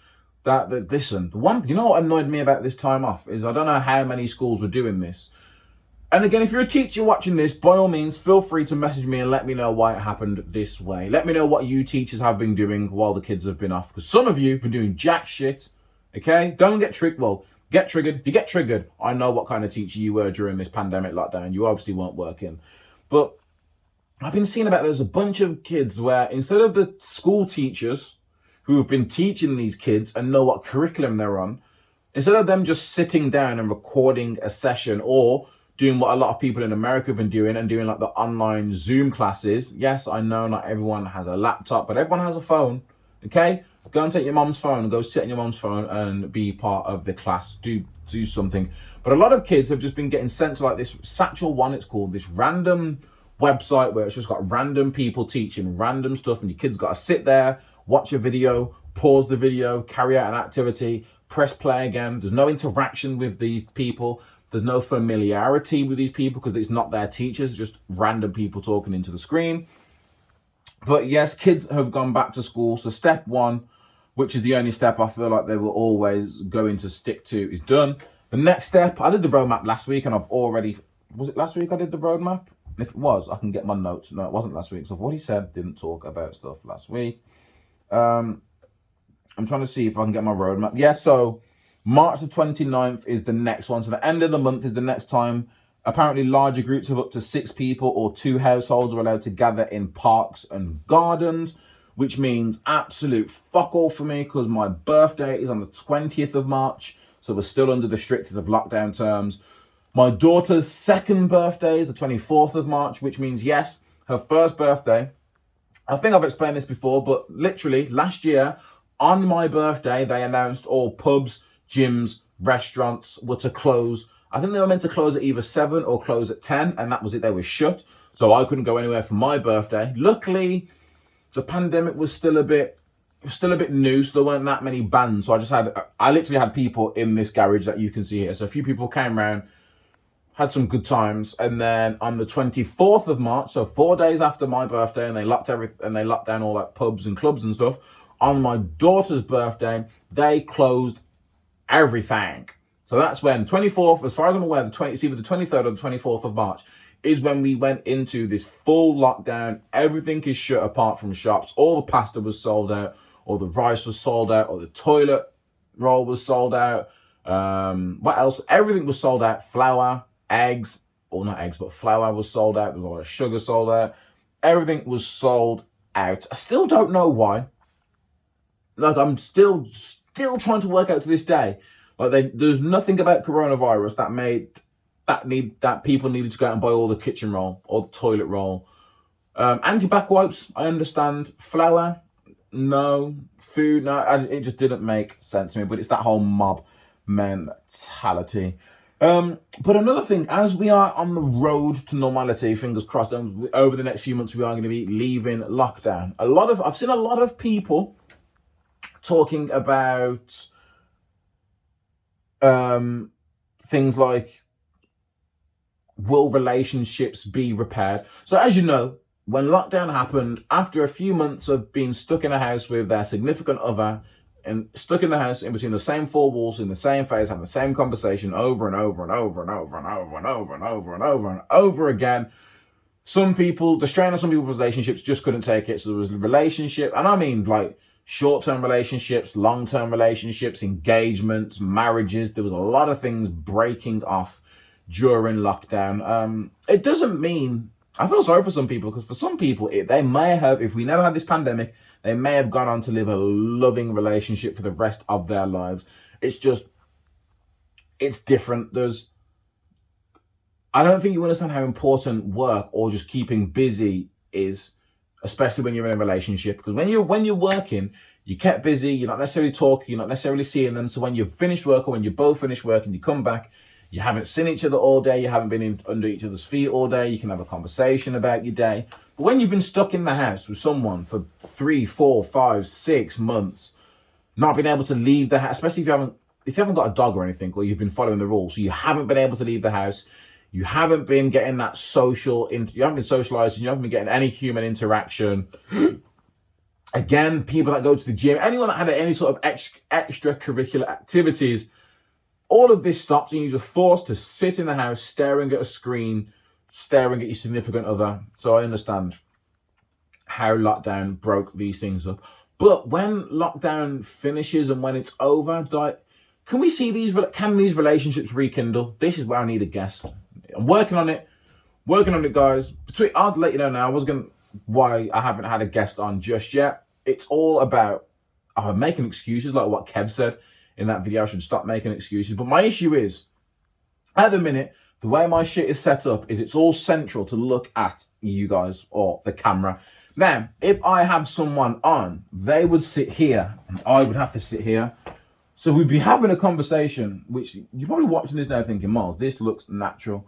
Listen, you know what annoyed me about this time off is I don't know how many schools were doing this. And again, if you're a teacher watching this, by all means, feel free to message me and let me know why it happened this way. Let me know what you teachers have been doing while the kids have been off. Because some of you have been doing jack shit, okay? Don't get tricked. Well, get triggered. If you get triggered, I know what kind of teacher you were during this pandemic lockdown. You obviously weren't working. But I've been seeing about there's a bunch of kids where instead of the school teachers who have been teaching these kids and know what curriculum they're on, instead of them just sitting down and recording a session or doing what a lot of people in America have been doing and doing like the online Zoom classes. Yes, I know not everyone has a laptop, but everyone has a phone, okay? Go and take your mom's phone and go sit on your mom's phone and be part of the class. Do something. But a lot of kids have just been getting sent to like this Satchel One, it's called, this random website where it's just got random people teaching random stuff, and your kids got to sit there, watch a video, pause the video, carry out an activity, press play again. There's no interaction with these people. There's no familiarity with these people because it's not their teachers, just random people talking into the screen. But yes, kids have gone back to school. So step one, which is the only step I feel like they were always going to stick to, is done. The next step, I did the roadmap last week and was it last week I did the roadmap? If it was, I can get my notes. No, it wasn't last week. So I've already said didn't talk about stuff last week. I'm trying to see if I can get my roadmap. Yeah, so March the 29th is the next one. So the end of the month is the next time. Apparently larger groups of up to 6 people or 2 households are allowed to gather in parks and gardens, which means absolute fuck all for me because my birthday is on the 20th of March. So we're still under the strictest of lockdown terms. My daughter's second birthday is the 24th of March, which means, yes, her first birthday. I think I've explained this before, but literally last year on my birthday, they announced all pubs, gyms, restaurants were to close. I think they were meant to close at either 7 or close at 10, and that was it. They were shut. So I couldn't go anywhere for my birthday. Luckily, the pandemic was still a bit new, so there weren't that many bans. So I literally had people in this garage that you can see here. So a few people came around, had some good times, and then on the 24th of March, so 4 days after my birthday, and they locked down all like pubs and clubs and stuff. On my daughter's birthday, they closed everything. So that's when 24th, as far as I'm aware, it's either the 23rd or the 24th of March is when we went into this full lockdown. Everything is shut apart from shops. All the pasta was sold out, or the rice was sold out, or the toilet roll was sold out. What else? Everything was sold out. Flour, eggs, or not eggs, but flour was sold out. There was a lot of sugar sold out. Everything was sold out. I still don't know why. Like, I'm still trying to work out to this day. Like, there's nothing about coronavirus that people needed to go out and buy all the kitchen roll, or the toilet roll. Anti-back wipes, I understand. Flour, no. Food, no. It just didn't make sense to me. But it's that whole mob mentality. But another thing, as we are on the road to normality, fingers crossed, and over the next few months we are going to be leaving lockdown. I've seen a lot of people talking about things like, will relationships be repaired? So as you know, when lockdown happened, after a few months of being stuck in a house with their significant other, and stuck in the house in between the same four walls, in the same phase, having the same conversation over and over and over and over and over and over and over and over and over again, the strain of some people's relationships just couldn't take it. So there was a relationship, and I mean like short-term relationships, long-term relationships, engagements, marriages. There was a lot of things breaking off during lockdown. It doesn't mean, I feel sorry for some people, because for some people, they may have, if we never had this pandemic, they may have gone on to live a loving relationship for the rest of their lives. It's different. I don't think you understand how important work or just keeping busy is, especially when you're in a relationship. Because when you're working, you kept busy, you're not necessarily talking, you're not necessarily seeing them. So when you've finished work, or when you both finish work and you come back, you haven't seen each other all day, you haven't been under each other's feet all day, you can have a conversation about your day. But when you've been stuck in the house with someone for 3, 4, 5, 6 months, not being able to leave the house, especially if you haven't got a dog or anything, or you've been following the rules, so you haven't been able to leave the house, you haven't been getting that you haven't been socializing, you haven't been getting any human interaction. Again, people that go to the gym, anyone that had any sort of extracurricular activities, all of this stops, and you're just forced to sit in the house staring at a screen, staring at your significant other. So I understand how lockdown broke these things up. But when lockdown finishes and when it's over, like, can these relationships rekindle? This is where I need a guest. I'm working on it, guys. I'll let you know now. Why I haven't had a guest on just yet. It's all about making excuses, like what Kev said in that video. I should stop making excuses. But my issue is, at the minute, the way my shit is set up is it's all central to look at you guys or the camera. Now, if I have someone on, they would sit here and I would have to sit here. So we'd be having a conversation, which you're probably watching this now thinking, Miles, this looks natural.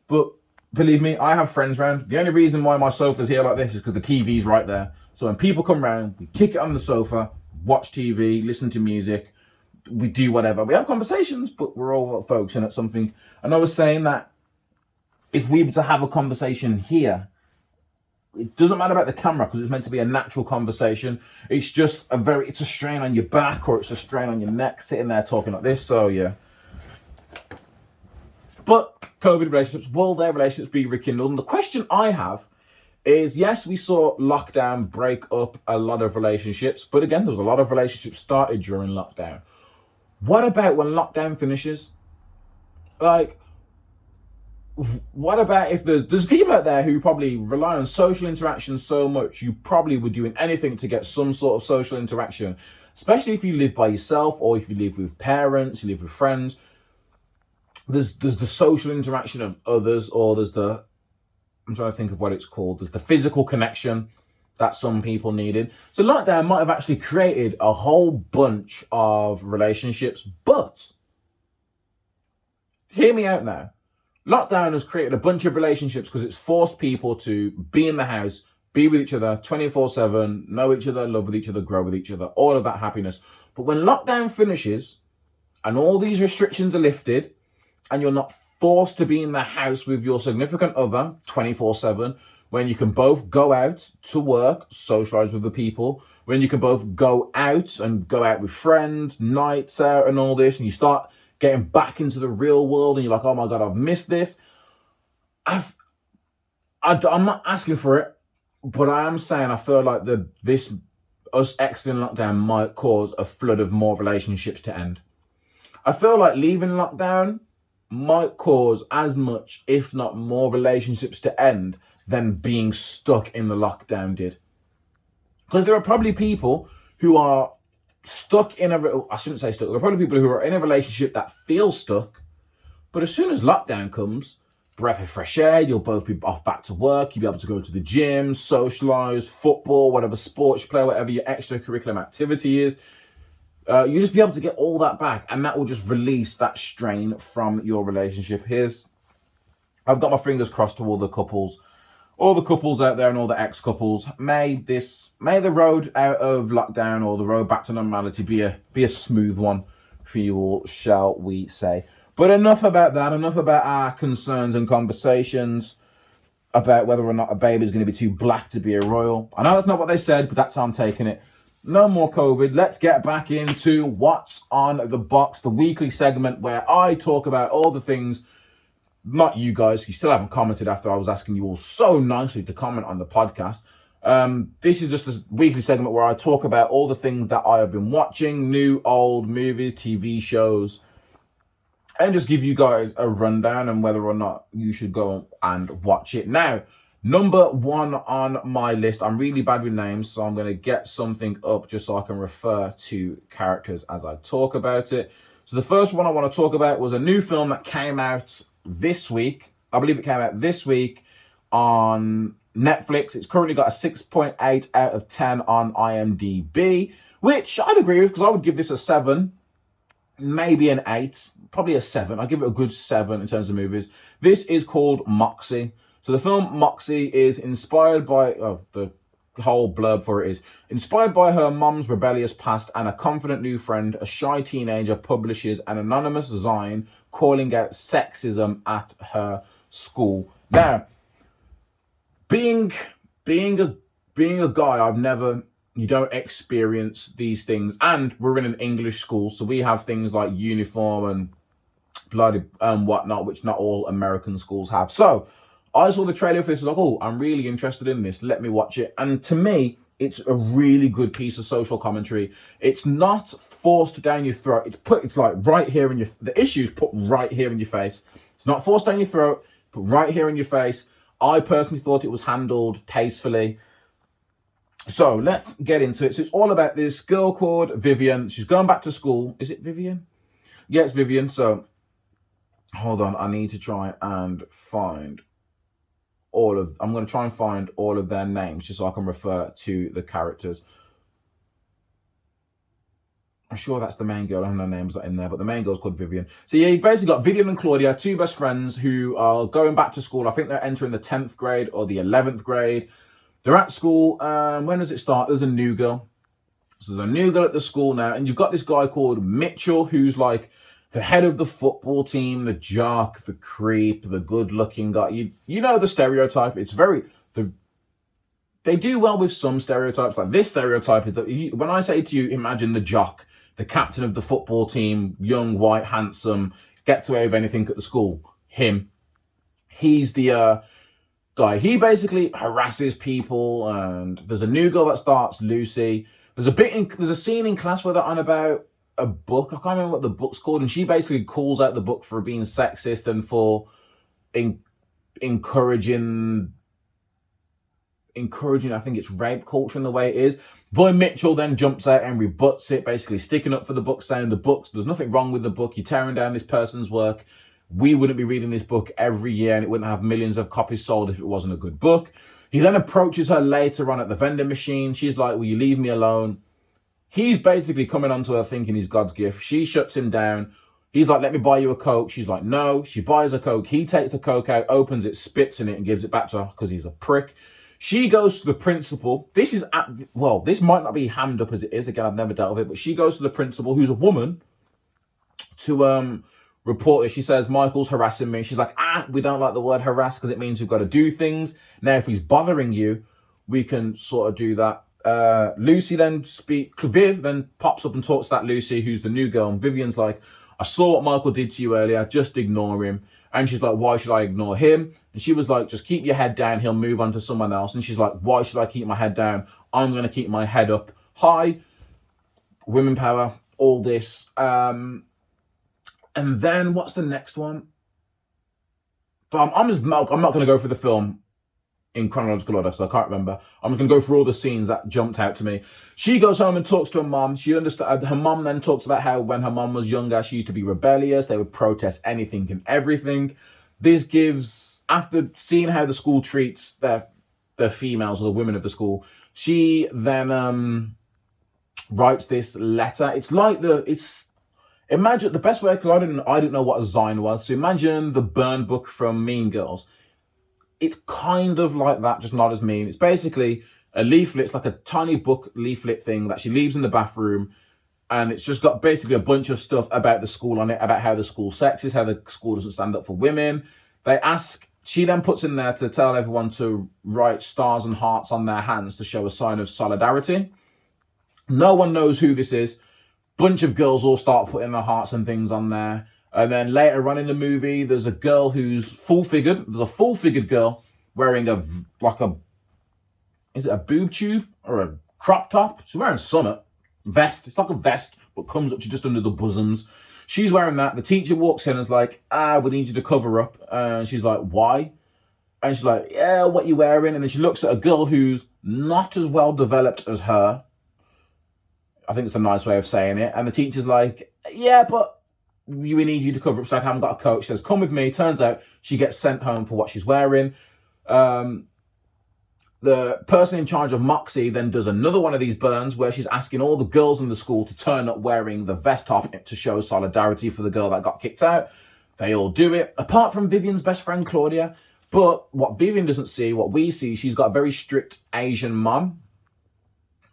But believe me, I have friends around. The only reason why my sofa's here like this is because the TV's right there. So when people come around, we kick it on the sofa, watch TV, listen to music, we do whatever. We have conversations, but we're all focusing at something. And I was saying that if we were to have a conversation here, it doesn't matter about the camera because it's meant to be a natural conversation. It's just it's a strain on your back or it's a strain on your neck sitting there talking like this. So yeah. But COVID relationships, will their relationships be rekindled? And the question I have is, yes, we saw lockdown break up a lot of relationships, but again, there was a lot of relationships started during lockdown. What about when lockdown finishes? Like, what about if there's people out there who probably rely on social interaction so much, you probably would do anything to get some sort of social interaction, especially if you live by yourself or if you live with parents, you live with friends. There's the social interaction of others, or I'm trying to think of what it's called. There's the physical connection that some people needed. So lockdown might have actually created a whole bunch of relationships, but hear me out now. Lockdown has created a bunch of relationships because it's forced people to be in the house, be with each other 24/7, know each other, love with each other, grow with each other, all of that happiness. But when lockdown finishes and all these restrictions are lifted and you're not forced to be in the house with your significant other 24/7, when you can both go out to work, socialize with the people, when you can both go out with friends, nights out and all this, and you start getting back into the real world and you're like, oh my God, I've missed this. I'm not asking for it, but I am saying I feel like us exiting lockdown might cause a flood of more relationships to end. I feel like leaving lockdown might cause as much, if not more, relationships to end than being stuck in the lockdown did. Because there are probably people who are stuck in I shouldn't say stuck. There are probably people who are in a relationship that feel stuck, but as soon as lockdown comes, breath of fresh air, you'll both be off back to work, you'll be able to go to the gym, socialize, football, whatever sports you play, whatever your extracurricular activity is. You just be able to get all that back, and that will just release that strain from your relationship. I've got my fingers crossed to all the couples out there and all the ex-couples. May the road out of lockdown or the road back to normality be a smooth one for you all, shall we say. But enough about that, enough about our concerns and conversations about whether or not a baby is going to be too black to be a royal. I know that's not what they said, but that's how I'm taking it. No more COVID. Let's get back into What's on the Box, the weekly segment where I talk about all the things. Not you guys, you still haven't commented after I was asking you all so nicely to comment on the podcast. This is just a weekly segment where I talk about all the things that I have been watching, new, old movies, TV shows, and just give you guys a rundown on whether or not you should go and watch it. Now, number one on my list, I'm really bad with names, so I'm going to get something up just so I can refer to characters as I talk about it. So the first one I want to talk about was a new film that came out this week. I believe it came out this week on Netflix. It's currently got a 6.8 out of 10 on IMDb, which I'd agree with because I would give this a 7, maybe an 8, probably a 7. I'd give it a good 7 in terms of movies. This is called Moxie. So the film Moxie is inspired by, the whole blurb for it is, inspired by her mom's rebellious past and a confident new friend, a shy teenager publishes an anonymous zine calling out sexism at her school. Now, being a guy, you don't experience these things, and we're in an English school, so we have things like uniform and bloody whatnot, which not all American schools have. So I saw the trailer for this, like, oh, I'm really interested in this. Let me watch it. And to me, it's a really good piece of social commentary. It's not forced down your throat. It's like right here in the issues put right here in your face. It's not forced down your throat, put right here in your face. I personally thought it was handled tastefully. So let's get into it. So it's all about this girl called Vivian. She's going back to school. Is it Vivian? Yeah, it's Vivian. So hold on. I need to try and find I'm going to try and find all of their names just so I can refer to the characters. I'm sure that's the main girl. I don't know her name's not in there, but the main girl's called Vivian. So yeah, you basically got Vivian and Claudia, two best friends who are going back to school. I think they're entering the 10th grade or the 11th grade. They're at school. When does it start? There's a new girl. So there's a new girl at the school now. And you've got this guy called Mitchell, who's like the head of the football team, the jock, the creep, the good-looking guy. You know the stereotype. It's they do well with some stereotypes. Like this stereotype is that when I say to you, imagine the jock, the captain of the football team, young, white, handsome, gets away with anything at the school. Him. He's the guy. He basically harasses people, and there's a new girl that starts, Lucy. There's a scene in class where they're on about a book. I can't remember what the book's called, and she basically calls out the book for being sexist and for encouraging, I think it's rape culture in the way it is. Boy Mitchell then jumps out and rebuts it, basically sticking up for the book, saying the books, there's nothing wrong with the book. You're tearing down this person's work. We wouldn't be reading this book every year and it wouldn't have millions of copies sold if it wasn't a good book. He then approaches her later on at the vending machine. She's like, will you leave me alone? He's basically coming onto her thinking he's God's gift. She shuts him down. He's like, let me buy you a Coke. She's like, no. She buys a Coke. He takes the Coke out, opens it, spits in it and gives it back to her because he's a prick. She goes to the principal. This might not be hammed up as it is. Again, I've never dealt with it. But she goes to the principal, who's a woman, to report this. She says, Michael's harassing me. She's like, we don't like the word harass because it means we've got to do things. Now, if he's bothering you, we can sort of do that. Viv then pops up and talks to that Lucy, who's the new girl. And Vivian's like, I saw what Michael did to you earlier. Just ignore him. And she's like, why should I ignore him? And she was like, just keep your head down. He'll move on to someone else. And she's like, why should I keep my head down? I'm going to keep my head up high. Women power, all this. And then what's the next one? But I'm not going to go through the film in chronological order, so I can't remember. I'm just going to go through all the scenes that jumped out to me. She goes home and talks to her mom. Her mom then talks about how when her mom was younger, she used to be rebellious. They would protest anything and everything. This gives, after seeing how the school treats their females or the women of the school, she then writes this letter. Imagine the best way, because I didn't know what a Zine was. So imagine the burn book from Mean Girls. It's kind of like that, just not as mean. It's basically a leaflet. It's like a tiny book leaflet thing that she leaves in the bathroom. And it's just got basically a bunch of stuff about the school on it, about how the school's sexist, how the school doesn't stand up for women. She then puts in there to tell everyone to write stars and hearts on their hands to show a sign of solidarity. No one knows who this is. Bunch of girls all start putting their hearts and things on there. And then later on in the movie, there's a girl who's full-figured. There's a full-figured girl wearing is it a boob tube or a crop top? She's wearing vest. It's like a vest, but comes up to just under the bosoms. She's wearing that. The teacher walks in and is like, we need you to cover up. And she's like, why? And she's like, yeah, what you wearing? And then she looks at a girl who's not as well developed as her. I think it's the nice way of saying it. And the teacher's like, yeah, but we need you to cover up. She's like, I haven't got a coat. She says, come with me. Turns out she gets sent home for what she's wearing. The person in charge of Moxie then does another one of these burns where she's asking all the girls in the school to turn up wearing the vest top to show solidarity for the girl that got kicked out. They all do it, apart from Vivian's best friend, Claudia. But what Vivian doesn't see, what we see, she's got a very strict Asian mom.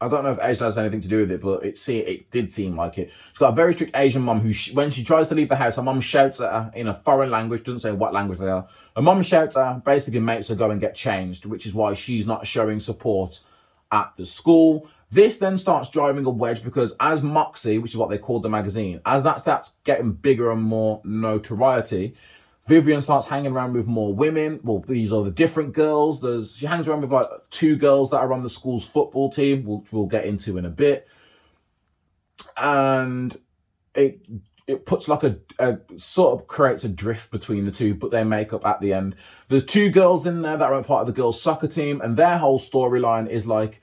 I don't know if Asian has anything to do with it, but it did seem like it. She's got a very strict Asian mum who, when she tries to leave the house, her mum shouts at her in a foreign language, doesn't say what language they are. Her mum shouts at her, basically makes her go and get changed, which is why she's not showing support at the school. This then starts driving a wedge because as Moxie, which is what they called the magazine, as that starts getting bigger and more notoriety, Vivian starts hanging around with more women. Well, these are the different girls. She hangs around with like 2 girls that are on the school's football team, which we'll get into in a bit. And it puts like a sort of creates a drift between the two, but they make up at the end. There's 2 girls in there that are part of the girls' soccer team, and their whole storyline is like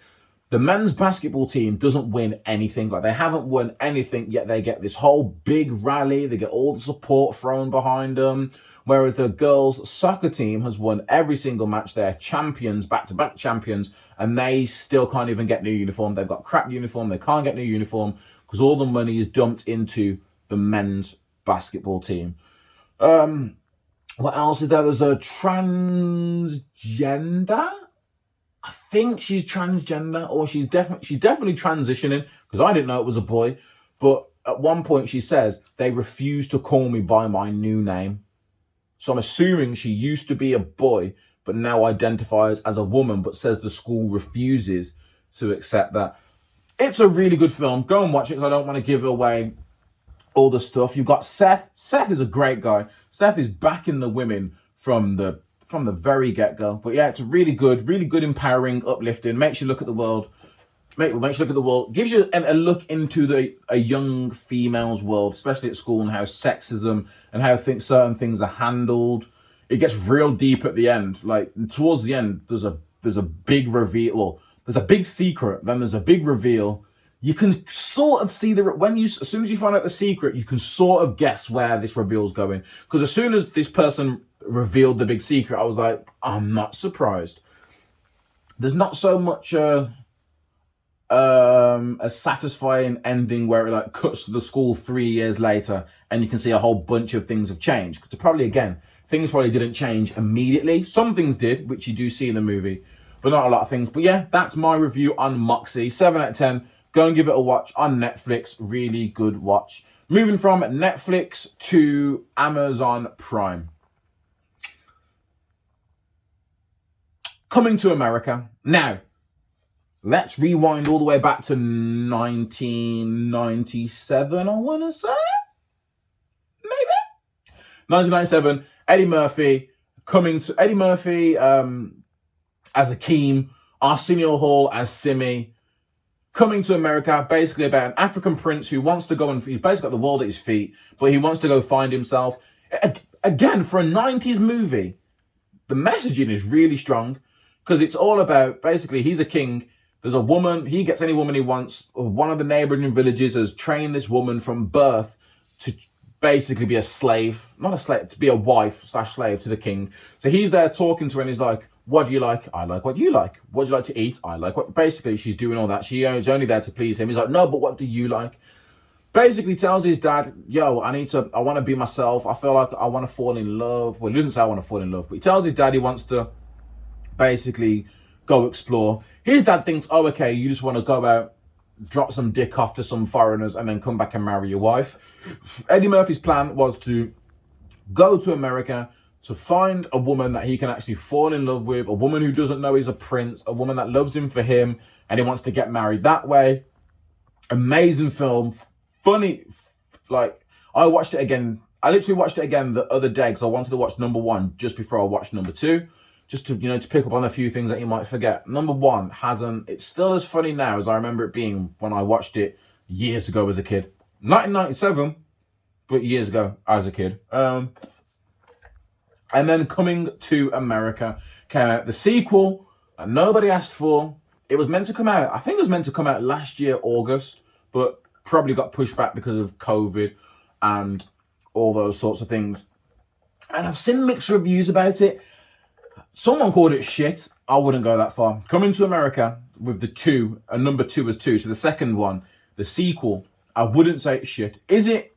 the men's basketball team doesn't win anything. Like they haven't won anything yet. They get this whole big rally. They get all the support thrown behind them. Whereas the girls' soccer team has won every single match. They're champions, back-to-back champions, and they still can't even get new uniform. They've got crap uniform. They can't get new uniform because all the money is dumped into the men's basketball team. What else is there? There's a transgender. I think she's transgender, or she's definitely transitioning because I didn't know it was a boy. But at one point she says, they refuse to call me by my new name. So I'm assuming she used to be a boy, but now identifies as a woman, but says the school refuses to accept that. It's a really good film. Go and watch it because I don't want to give away all the stuff. You've got Seth. Seth is a great guy. Seth is backing the women from the very get-go. But yeah, it's really good, empowering, uplifting. Makes you look at the world. Makes you look at the world. Gives you a look into a young female's world, especially at school, and how sexism and how certain things are handled. it gets real deep at the end. Like towards the end, there's a big reveal. Well, there's a big secret, then there's a big reveal. You can sort of see as soon as you find out the secret, you can sort of guess where this reveal's going. Because as soon as this person revealed the big secret, I was like, I'm not surprised. There's not so much a satisfying ending where it like cuts to the school 3 years later and you can see a whole bunch of things have changed. Because things probably didn't change immediately. Some things did, which you do see in the movie, but not a lot of things. But yeah, that's my review on Moxie. 7 out of 10. Go and give it a watch on Netflix. Really good watch. Moving from Netflix to Amazon Prime. Coming to America. Now, let's rewind all the way back to 1997, I want to say. Maybe? 1997. Eddie Murphy as Akeem, Arsenio Hall as Simi. Coming to America, basically about an African prince who wants to go and he's basically got the world at his feet, but he wants to go find himself. Again, for a 90s movie, the messaging is really strong because it's all about basically he's a king. There's a woman, he gets any woman he wants. One of the neighboring villages has trained this woman from birth to basically be a slave, not a slave, to be a wife/slave to the king. So he's there talking to her and he's like, what do you like? I like what you like. What do you like to eat? I like what... Basically, she's doing all that. She's only there to please him. He's like, no, but what do you like? Basically tells his dad, yo, I want to be myself. I feel like I want to fall in love. Well, he doesn't say I want to fall in love, but he tells his dad he wants to basically go explore. His dad thinks, oh, okay, you just want to go out, drop some dick off to some foreigners and then come back and marry your wife. Eddie Murphy's plan was to go to America to find a woman that he can actually fall in love with, a woman who doesn't know he's a prince, a woman that loves him for him, and he wants to get married that way. Amazing film. Funny. Like, I watched it again. I literally watched it again the other day because I wanted to watch number 1 just before I watched number 2. Just to, to pick up on a few things that you might forget. Number 1 it's still as funny now as I remember it being when I watched it years ago as a kid. 1997, but years ago as a kid. And then Coming to America came out. The sequel that nobody asked for. It was meant to come out, I think it was meant to come out last year, August, but probably got pushed back because of COVID and all those sorts of things. And I've seen mixed reviews about it. Someone called it shit. I wouldn't go that far. Coming to America with the 2, and number 2 was 2. So the second one, the sequel, I wouldn't say it's shit. Is it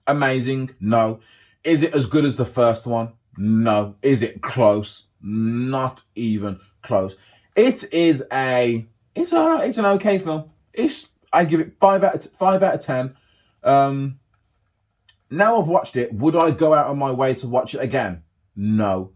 amazing? No. Is it as good as the first one? No. Is it close? Not even close. It's an okay film. I give it 5 out of 10. Now I've watched it, would I go out of my way to watch it again? No.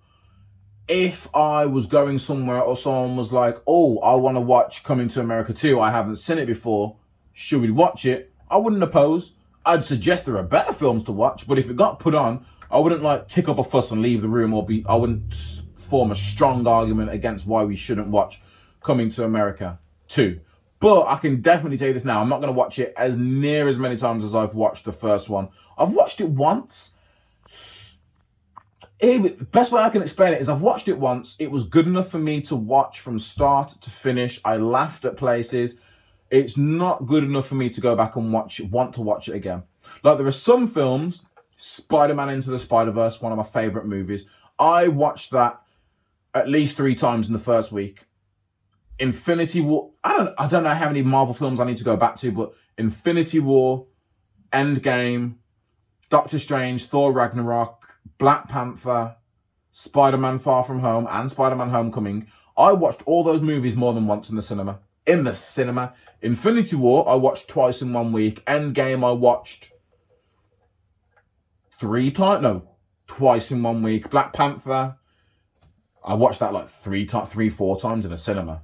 If I was going somewhere or someone was like, oh, I want to watch Coming to America 2, I haven't seen it before, should we watch it? I wouldn't oppose. I'd suggest there are better films to watch, but if it got put on, I wouldn't like kick up a fuss and leave the room, I wouldn't form a strong argument against why we shouldn't watch Coming to America 2. But I can definitely tell you this now, I'm not going to watch it as near as many times as I've watched the first one. I've watched it once. The best way I can explain it is I've watched it once. It was good enough for me to watch from start to finish. I laughed at places. It's not good enough for me to go back and want to watch it again. Like there are some films, Spider-Man Into the Spider-Verse, one of my favorite movies. I watched that at least 3 times in the first week. Infinity War, I don't know how many Marvel films I need to go back to, but Infinity War, Endgame, Doctor Strange, Thor Ragnarok, Black Panther, Spider-Man Far From Home, and Spider-Man Homecoming. I watched all those movies more than once in the cinema. Infinity War, I watched twice in 1 week. Endgame, I watched twice in 1 week. Black Panther, I watched that like 4 times in the cinema.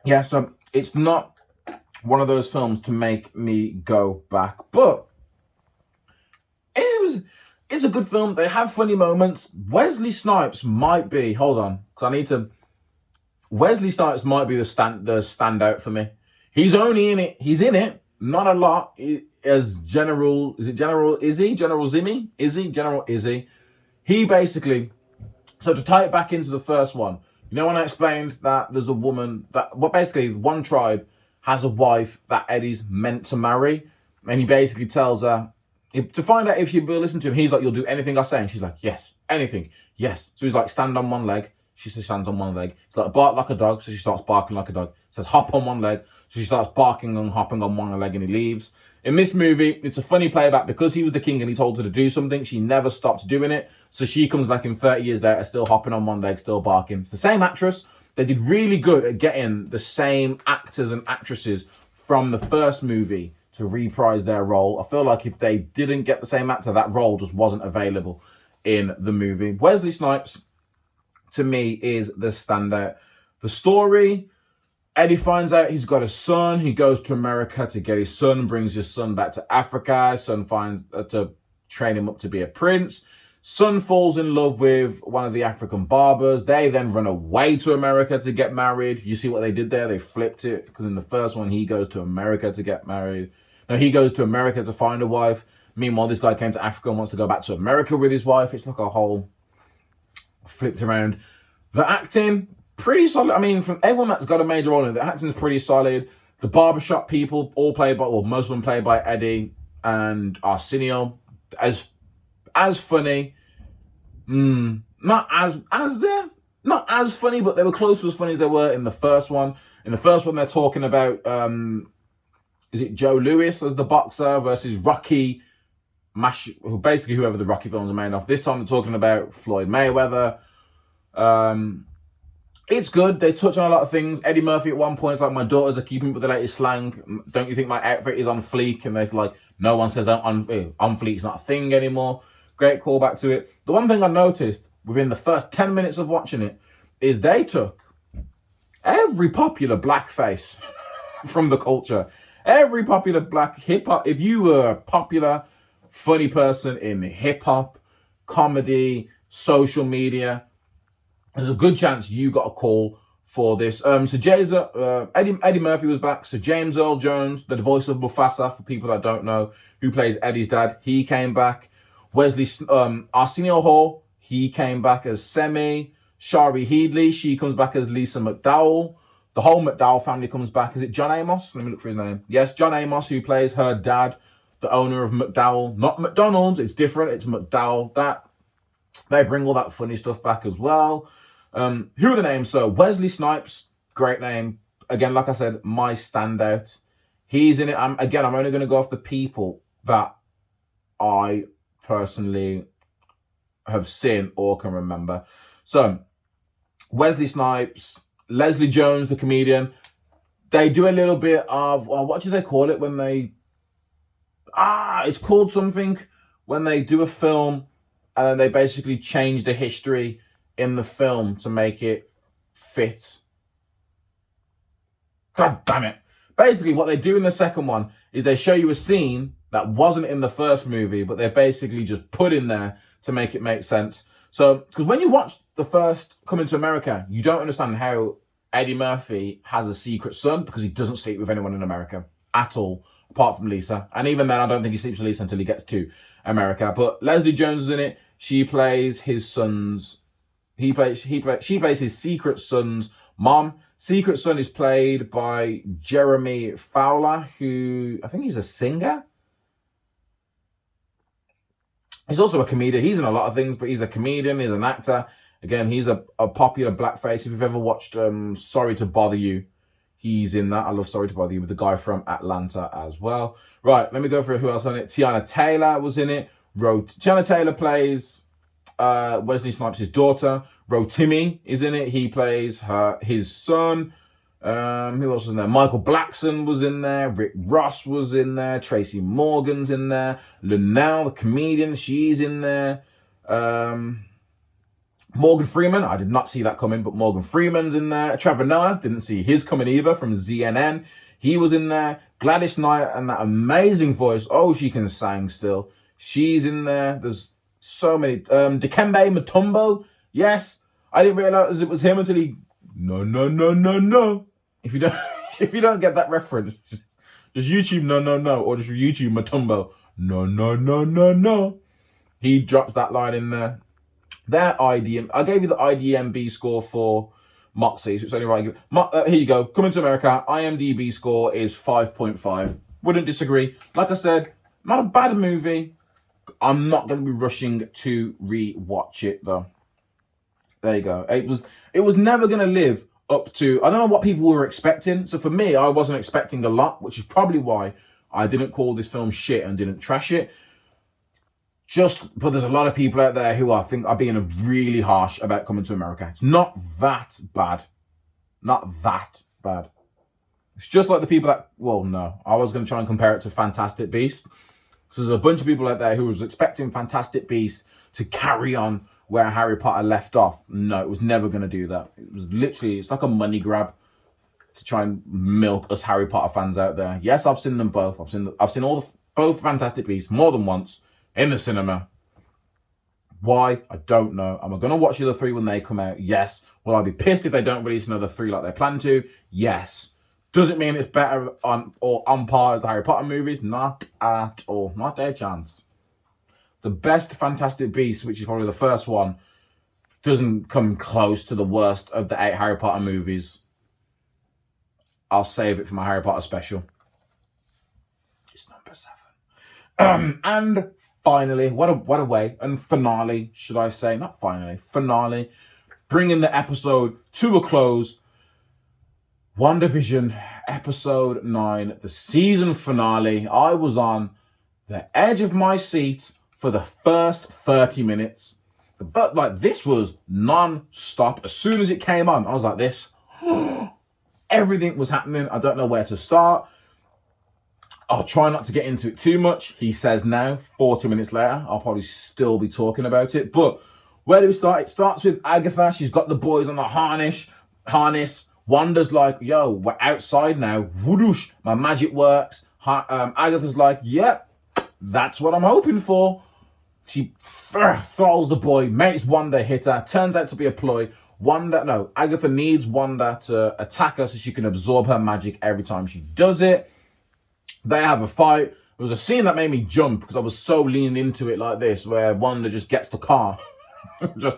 Yeah, so it's not one of those films to make me go back, but it's a good film. They have funny moments. Wesley Snipes might be, Wesley Snipes might be the standout for me. He's in it, not a lot as General, is it General Izzy? General Zimmy? Izzy? General Izzy. He basically, so to tie it back into the first one, you know when I explained that there's a woman that, well, basically one tribe has a wife that Eddie's meant to marry, and he basically tells her, to find out if she will listen to him, he's like, you'll do anything I say. And she's like, yes, anything, yes. So he's like, stand on one leg. She stands on one leg. He's like, bark like a dog. So she starts barking like a dog. He says, hop on one leg. So she starts barking and hopping on one leg, and he leaves. In this movie, it's a funny playback because he was the king and he told her to do something. She never stopped doing it. So she comes back in 30 years later, still hopping on one leg, still barking. It's the same actress. They did really good at getting the same actors and actresses from the first movie to reprise their role. I feel like if they didn't get the same actor, that role just wasn't available in the movie. Wesley Snipes, to me, is the standout. The story, Eddie finds out he's got a son. He goes to America to get his son, brings his son back to Africa. His son finds to train him up to be a prince. Son falls in love with one of the African barbers. They then run away to America to get married. You see what they did there? They flipped it, because in the first one, he goes to America to get married. No, he goes to America to find a wife. Meanwhile, this guy came to Africa and wants to go back to America with his wife. It's like a whole flipped around. The acting, pretty solid. I mean, from everyone that's got a major role in it, the acting is pretty solid. The barbershop people, all played by, well, most of them played by Eddie and Arsenio, as funny. Not as funny, but they were close to as funny as they were in the first one. In the first one, they're talking about, is it Joe Louis as the boxer versus Rocky, who basically whoever the Rocky films are made of. This time they're talking about Floyd Mayweather. It's good. They touch on a lot of things. Eddie Murphy at one point is like, my daughters are keeping up with the latest slang. Don't you think my outfit is on fleek? And they're like, no one says on fleek is not a thing anymore. Great callback to it. The one thing I noticed within the first 10 minutes of watching it is they took every popular black face from the culture. Every popular black hip-hop. If you were a popular, funny person in hip-hop, comedy, social media, there's a good chance you got a call for this. So Eddie Murphy was back. So James Earl Jones, the voice of Mufasa, for people that don't know, who plays Eddie's dad, he came back. Arsenio Hall, he came back as Semi. Shari Headley, she comes back as Lisa McDowell. The whole McDowell family comes back. Is it John Amos? Let me look for his name. Yes, John Amos, who plays her dad, the owner of McDowell. Not McDonald's, it's different. It's McDowell. They bring all that funny stuff back as well. Who are the names? So Wesley Snipes, great name. Again, like I said, my standout. He's in it. I'm only going to go off the people that I personally have seen or can remember. So Wesley Snipes, Leslie Jones, the comedian, they do a little bit of, what do they call it when they, it's called something when they do a film and then they basically change the history in the film to make it fit. God damn it. Basically, what they do in the second one is they show you a scene that wasn't in the first movie, but they're basically just put in there to make it make sense. So, because when you watch the first Coming to America, you don't understand how Eddie Murphy has a secret son, because he doesn't sleep with anyone in America at all, apart from Lisa. And even then, I don't think he sleeps with Lisa until he gets to America. But Leslie Jones is in it. She plays his son's, she plays his secret son's mom. Secret son is played by Jeremy Fowler, who I think he's a singer. He's also a comedian. He's in a lot of things, but he's a comedian. He's an actor. Again, he's a popular blackface. If you've ever watched Sorry to Bother You, he's in that. I love Sorry to Bother You, with the guy from Atlanta as well. Right, let me go through who else on it. Tiana Taylor was in it. Tiana Taylor plays Wesley Snipes' daughter. Rotimi is in it. He plays his son. Who else was in there? Michael Blackson was in there. Rick Ross was in there. Tracy Morgan's in there. Lunel, the comedian, she's in there. Morgan Freeman, I did not see that coming, but Morgan Freeman's in there. Trevor Noah, didn't see his coming either, from CNN. He was in there. Gladys Knight, and that amazing voice. Oh, she can sing still. She's in there. There's so many. Dikembe Mutombo, yes. I didn't realize it was him until he, no. If you don't get that reference, Just YouTube, no. Or just YouTube Matumbo, no. He drops that line in there. Their IDM, I gave you the IDMB score for Moxie, so it's only right. Here you go. Coming to America, IMDb score is 5.5. Wouldn't disagree. Like I said, not a bad movie. I'm not going to be rushing to re-watch it though. There you go. It was never going to live up to, I don't know what people were expecting. So for me, I wasn't expecting a lot, which is probably why I didn't call this film shit and didn't trash it. But there's a lot of people out there who I think are being really harsh about Coming to America. It's not that bad. Not that bad. It's just like the people that, well, no. I was going to try and compare it to Fantastic Beasts. So there's a bunch of people out there who was expecting Fantastic Beasts to carry on where Harry Potter left off. No, it was never going to do that. It was literally, it's like a money grab to try and milk us Harry Potter fans out there. Yes, I've seen them both. I've seen both Fantastic Beasts more than once in the cinema. Why? I don't know. Am I going to watch the other three when they come out? Yes. Will I be pissed if they don't release another three like they plan to? Yes. Does it mean it's better on par as the Harry Potter movies? Not at all. Not a chance. The best Fantastic Beasts, which is probably the first one, doesn't come close to the worst of the 8 Harry Potter movies. I'll save it for my Harry Potter special. It's number 7. And finally, what a way, and finale, should I say, not finally, finale, bringing the episode to a close. WandaVision, episode 9, the season finale. I was on the edge of my seat for the first 30 minutes. But like, this was non-stop. As soon as it came on, I was like this. Everything was happening. I don't know where to start. I'll try not to get into it too much. He says now, 40 minutes later, I'll probably still be talking about it. But where do we start? It starts with Agatha. She's got the boys on the harness. Wanda's like, yo, we're outside now. Whoosh, my magic works. Agatha's like, yep, that's what I'm hoping for. She throws the boy, makes Wanda hit her. Turns out to be a ploy. Agatha needs Wanda to attack her so she can absorb her magic every time she does it. They have a fight. There was a scene that made me jump because I was so leaned into it like this, where Wanda just gets the car, just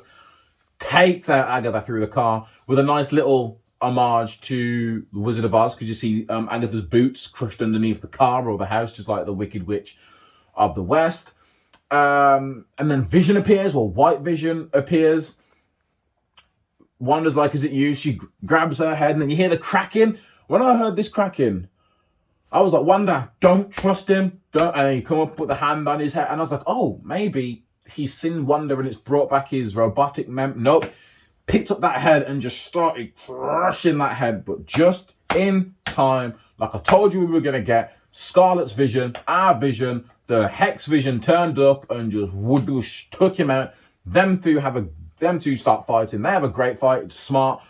takes out Agatha through the car with a nice little homage to The Wizard of Oz, because you see Agatha's boots crushed underneath the car or the house, just like the Wicked Witch of the West. And then Vision appears, White Vision appears. Wanda's like, is it you? She grabs her head, and then you hear the cracking. When I heard this cracking, I was like, Wanda, don't trust him. Don't. And then you come up, put the hand on his head, and I was like, oh, maybe he's seen Wanda and it's brought back his robotic Nope. Picked up that head and just started crushing that head, but just in time. Like I told you we were going to get, Scarlet's vision, our vision, the Hex vision turned up and just whoosh, took him out. Them two start fighting. They have a great fight. It's smart.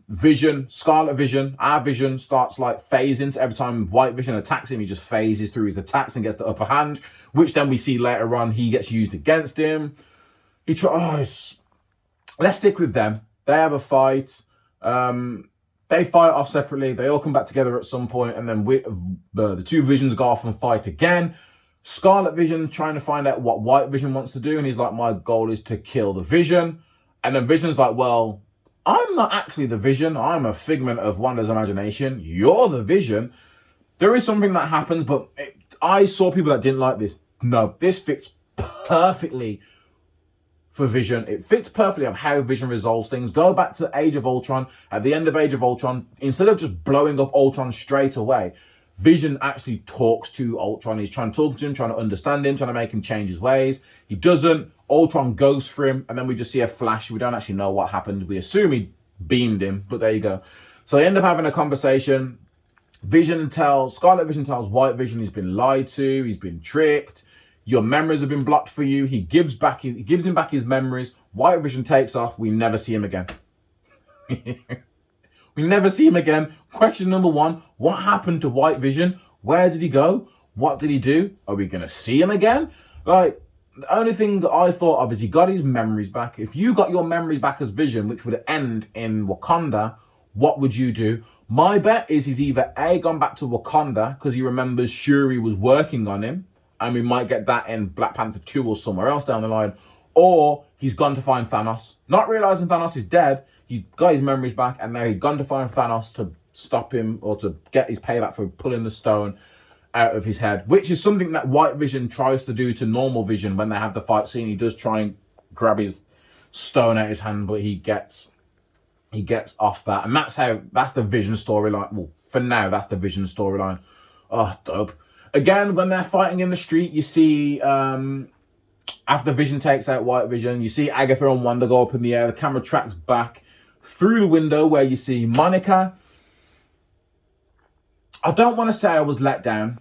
Vision, Scarlet Vision, our Vision starts like phasing. So every time White Vision attacks him, he just phases through his attacks and gets the upper hand, which then we see later on he gets used against him. Let's stick with them. They have a fight. They fight off separately. They all come back together at some point, and then the two Visions go off and fight again. Scarlet Vision trying to find out what White Vision wants to do, and he's like, my goal is to kill the Vision. And then Vision's like, well, I'm not actually the Vision. I'm a figment of Wanda's imagination. You're the Vision. There is something that happens, but I saw people that didn't like this. No, this fits perfectly for Vision. It fits perfectly of how Vision resolves things. Go back to Age of Ultron. At the end of Age of Ultron, instead of just blowing up Ultron straight away, Vision actually talks to Ultron. He's trying to talk to him, trying to understand him, trying to make him change his ways. He doesn't. Ultron goes for him, and then we just see a flash. We don't actually know what happened. We assume he beamed him, but there you go. So they end up having a conversation. Scarlet Vision tells White Vision he's been lied to, he's been tricked. Your memories have been blocked for you. He gives him back his memories. White Vision takes off. We never see him again. We never see him again. Question number 1, what happened to White Vision? Where did he go? What did he do? Are we going to see him again? Like, the only thing that I thought of is he got his memories back. If you got your memories back as Vision, which would end in Wakanda, what would you do? My bet is he's either A, gone back to Wakanda because he remembers Shuri was working on him, and we might get that in Black Panther 2 or somewhere else down the line, or he's gone to find Thanos, not realizing Thanos is dead. He's got his memories back, and now he's gone to find Thanos to stop him or to get his payback for pulling the stone out of his head, which is something that White Vision tries to do to Normal Vision when they have the fight scene. He does try and grab his stone out of his hand, but he gets off that, and that's the Vision storyline. Well, for now, that's the Vision storyline. Oh, dope. Again, when they're fighting in the street, you see after Vision takes out White Vision, you see Agatha and Wanda go up in the air. The camera tracks back through the window where you see Monica. I don't want to say I was let down.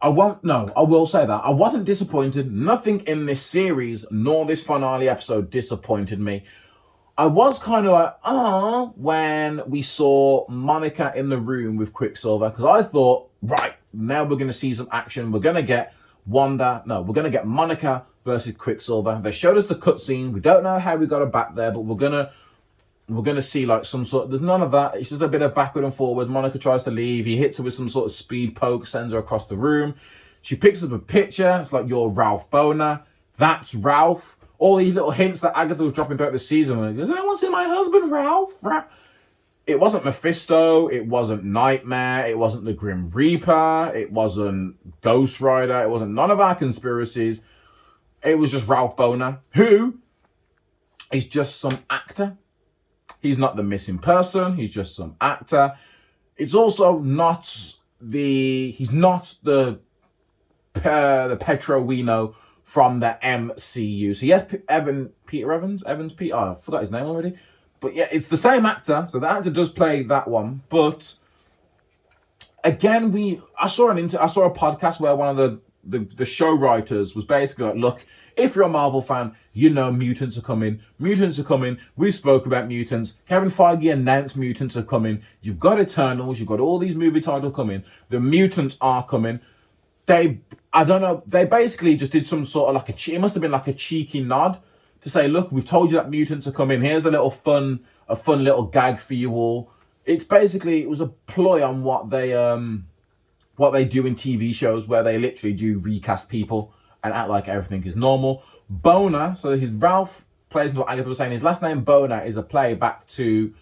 I will say that. I wasn't disappointed. Nothing in this series, nor this finale episode, disappointed me. I was kind of like, when we saw Monica in the room with Quicksilver, because I thought, right, now we're going to see some action. We're going to get Monica versus Quicksilver. They showed us the cutscene. We don't know how we got her back there, but we're gonna see like some sort. There's none of that. It's just a bit of backward and forward. Monica tries to leave. He hits her with some sort of speed poke, sends her across the room. She picks up a picture. It's like, you're Ralph Boner. That's Ralph. All these little hints that Agatha was dropping throughout the season. Like, does anyone see my husband, Ralph? It wasn't Mephisto. It wasn't Nightmare. It wasn't the Grim Reaper. It wasn't Ghost Rider. It wasn't none of our conspiracies. It was just Ralph Boner, who is just some actor. He's not the missing person. He's just some actor. It's also not he's not the Petro we know from the MCU. So yes, Peter Evans, I forgot his name already. But yeah, it's the same actor. So the actor does play that one. But again, I saw a podcast where one of the show writers was basically like, look, if you're a Marvel fan, you know mutants are coming. Mutants are coming. We spoke about mutants. Kevin Feige announced mutants are coming. You've got Eternals. You've got all these movie titles coming. The mutants are coming. They basically just did some sort of it must have been like a cheeky nod to say, look, we've told you that mutants are coming. Here's a fun little gag for you all. It was a ploy on what they do in TV shows where they literally do recast people and act like everything is normal. Boner, so his Ralph plays into what Agatha was saying. His last name Boner is a play back to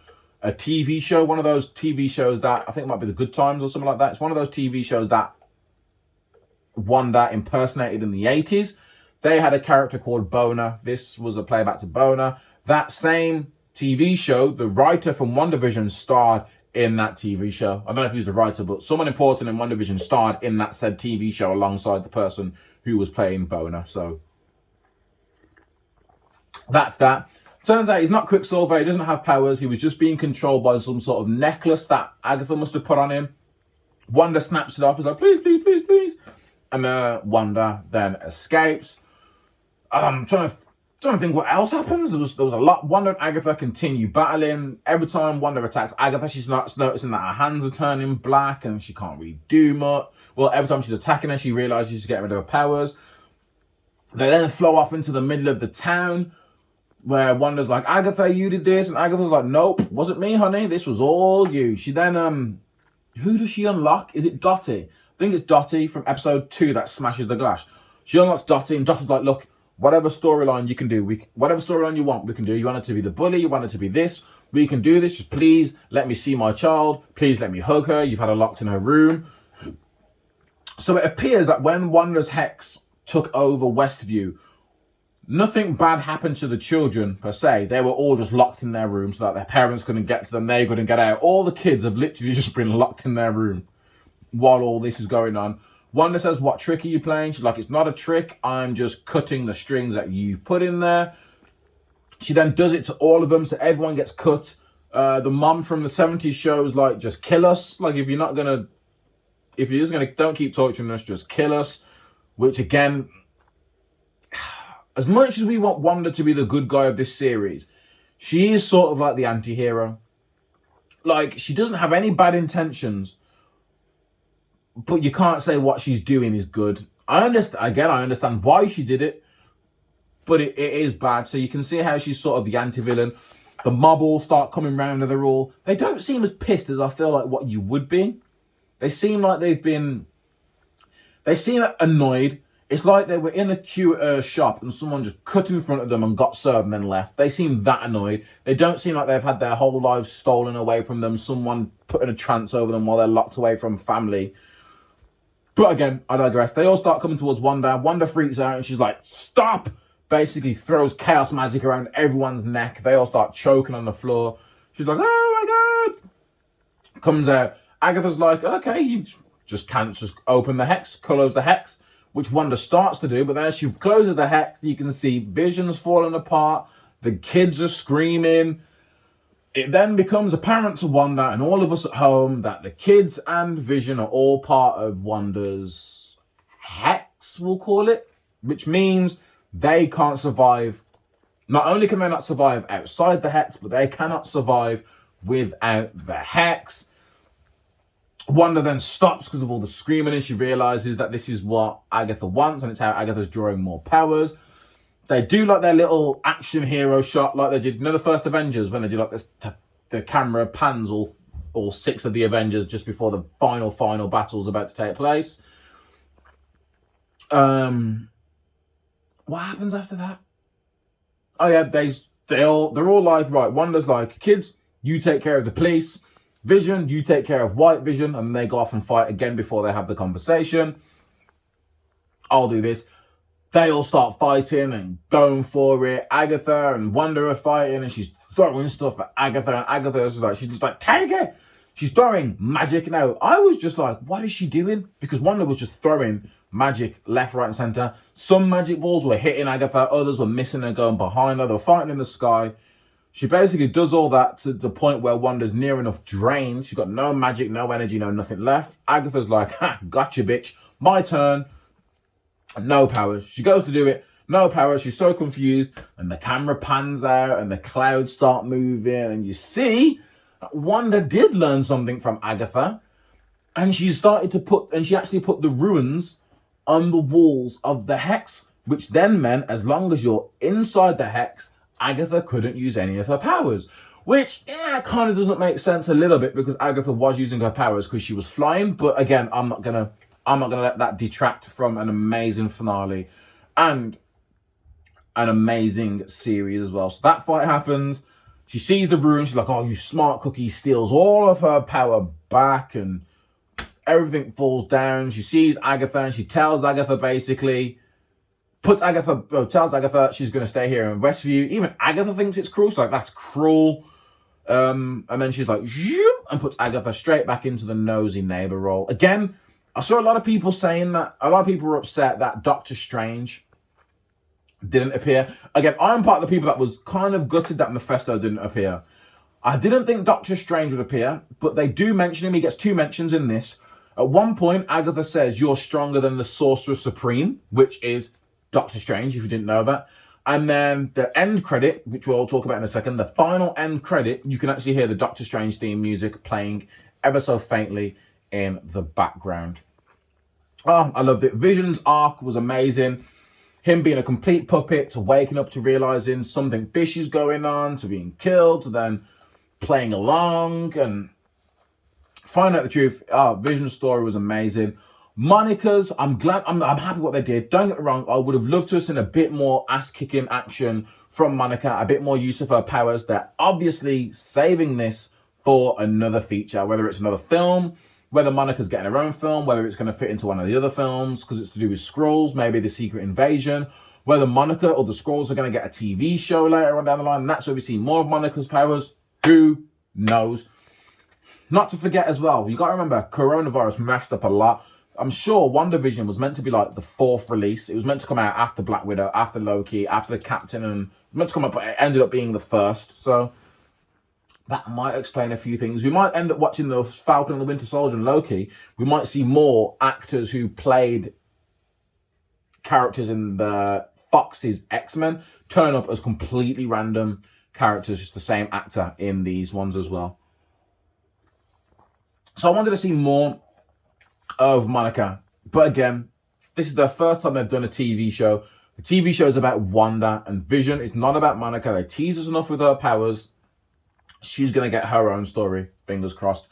a TV show, one of those TV shows that I think might be The Good Times or something like that. It's one of those TV shows that Wanda impersonated in the 80s. They had a character called Boner. This was a playback to Boner. That same TV show, the writer from WandaVision starred in that TV show. I don't know if he's the writer, but someone important in WandaVision starred in that said TV show alongside the person who was playing Boner. So that's that. Turns out he's not Quicksilver. He doesn't have powers. He was just being controlled by some sort of necklace that Agatha must have put on him. Wanda snaps it off. He's like, please, please, please, please. And Wanda then escapes. I'm trying to think what else happens. There was a lot. Wanda and Agatha continue battling. Every time Wanda attacks Agatha, she's noticing that her hands are turning black and she can't really do much. Well, every time she's attacking her, she realizes she's getting rid of her powers. They then flow off into the middle of the town where Wanda's like, Agatha, you did this. And Agatha's like, nope, wasn't me, honey. This was all you. She then, who does she unlock? Is it Dottie? I think it's Dottie from episode 2 that smashes the glass. She unlocks Dottie and Dottie's like, look, whatever storyline you can do, whatever storyline you want, we can do. You want it to be the bully, you want it to be this, we can do this. Just please let me see my child. Please let me hug her. You've had her locked in her room. So it appears that when Wanda's Hex took over Westview, nothing bad happened to the children per se. They were all just locked in their room so that their parents couldn't get to them. They couldn't get out. All the kids have literally just been locked in their room while all this is going on. Wanda says, what trick are you playing? She's like, it's not a trick. I'm just cutting the strings that you put in there. She then does it to all of them, so everyone gets cut. The mom from the 70s shows like, just kill us. Like, if you're just gonna, don't keep torturing us, just kill us. Which again, as much as we want Wanda to be the good guy of this series, she is sort of like the anti-hero. Like, she doesn't have any bad intentions, but you can't say what she's doing is good. I understand why she did it, but it is bad. So you can see how she's sort of the anti-villain. The mob all start coming round and they don't seem as pissed as I feel like what you would be. They seem like they seem annoyed. It's like they were in a queue at a shop and someone just cut in front of them and got served and then left. They seem that annoyed. They don't seem like they've had their whole lives stolen away from them, someone putting a trance over them while they're locked away from family. But again, I digress. They all start coming towards Wanda. Wanda freaks out and she's like, stop! Basically throws chaos magic around everyone's neck. They all start choking on the floor. She's like, oh my God! Comes out. Agatha's like, okay, you just can't just open the hex, close the hex, which Wanda starts to do, but then as she closes the hex, you can see Vision's falling apart, the kids are screaming. It then becomes apparent to Wanda and all of us at home that the kids and Vision are all part of Wanda's hex, we'll call it, which means they can't survive. Not only can they not survive outside the hex, but they cannot survive without the hex. Wanda then stops because of all the screaming and she realizes that this is what Agatha wants and it's how Agatha's drawing more powers. They do like their little action hero shot like they did, you know, the first Avengers when they do like this, the camera pans all 6 of the Avengers just before the final battle's about to take place. What happens after that? Oh yeah, they're all like, right, Wanda's like, kids, you take care of the police. Vision, you take care of White Vision, and they go off and fight again before they have the conversation. I'll do this. They all start fighting and going for it. Agatha and Wanda are fighting, and she's throwing stuff at Agatha, and Agatha's like, she's just like, take it! She's throwing magic. Now, I was just like, what is she doing? Because Wanda was just throwing magic left, right, and center. Some magic balls were hitting Agatha, others were missing and going behind her. They were fighting in the sky. She basically does all that to the point where Wanda's near enough drained. She's got no magic, no energy, no nothing left. Agatha's like, ha, gotcha, bitch. My turn. No powers. She goes to do it. No powers. She's so confused. And the camera pans out and the clouds start moving. And you see, Wanda did learn something from Agatha. And she actually put the ruins on the walls of the hex, which then meant as long as you're inside the hex, Agatha couldn't use any of her powers, which kind of doesn't make sense a little bit because Agatha was using her powers because she was flying. But again, I'm not gonna let that detract from an amazing finale and an amazing series as well. So that fight happens. She sees the ruin. She's like, "Oh, you smart cookie!" Steals all of her power back, and everything falls down. She sees Agatha, and she tells Agatha basically. Tells Agatha she's going to stay here in Westview. Even Agatha thinks it's cruel. She's like, that's cruel. And then she's like, and puts Agatha straight back into the nosy neighbor role. Again, I saw a lot of people saying that. A lot of people were upset that Doctor Strange didn't appear. Again, I'm part of the people that was kind of gutted that Mephisto didn't appear. I didn't think Doctor Strange would appear, but they do mention him. He gets 2 mentions in this. At one point, Agatha says, you're stronger than the Sorcerer Supreme, which is Doctor Strange, if you didn't know that. And then the end credit, which we'll talk about in a second, the final end credit, you can actually hear the Doctor Strange theme music playing ever so faintly in the background. Oh, I loved it. Vision's arc was amazing. Him being a complete puppet, to waking up to realizing something fishy's going on, to being killed, to then playing along and finding out the truth. Vision's story was amazing. Monica's, I'm happy what they did. Don't get me wrong, I would have loved to have seen a bit more ass-kicking action from Monica, a bit more use of her powers. They're obviously saving this for another feature, whether it's another film, whether Monica's getting her own film, whether it's going to fit into one of the other films because it's to do with Skrulls, maybe the Secret Invasion, whether Monica or the Skrulls are going to get a TV show later on down the line, and that's where we see more of Monica's powers. Who knows? Not to forget as well, you got to remember, coronavirus messed up a lot. I'm sure WandaVision was meant to be like the 4th release. It was meant to come out after Black Widow, after Loki, after the Captain, and meant to come up, but it ended up being the first. So that might explain a few things. We might end up watching the Falcon and the Winter Soldier and Loki. We might see more actors who played characters in the Fox's X-Men turn up as completely random characters, just the same actor in these ones as well. So I wanted to see more of Monica, but again, this is the first time they've done a TV show. The TV show is about Wanda and Vision. It's not about Monica. They tease us enough with her powers. She's going to get her own story, fingers crossed.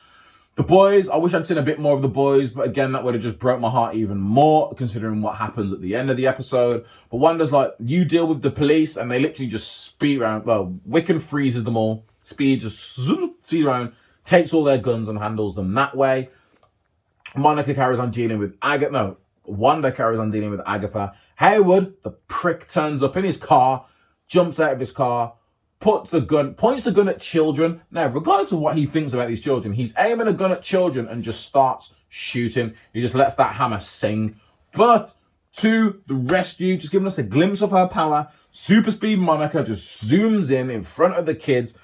The boys, I wish I'd seen a bit more of the boys, but again, that would have just broke my heart even more, considering what happens at the end of the episode. But Wanda's like, you deal with the police, and they literally just speed around. Well, Wiccan freezes them all. Speed around, takes all their guns and handles them that way. Monica carries on dealing with Wanda carries on dealing with Agatha. Hayward, the prick, turns up in his car, jumps out of his car, points the gun at children. Now, regardless of what he thinks about these children, he's aiming a gun at children and just starts shooting. He just lets that hammer sing. But to the rescue, just giving us a glimpse of her power, super speed Monica just zooms in front of the kids.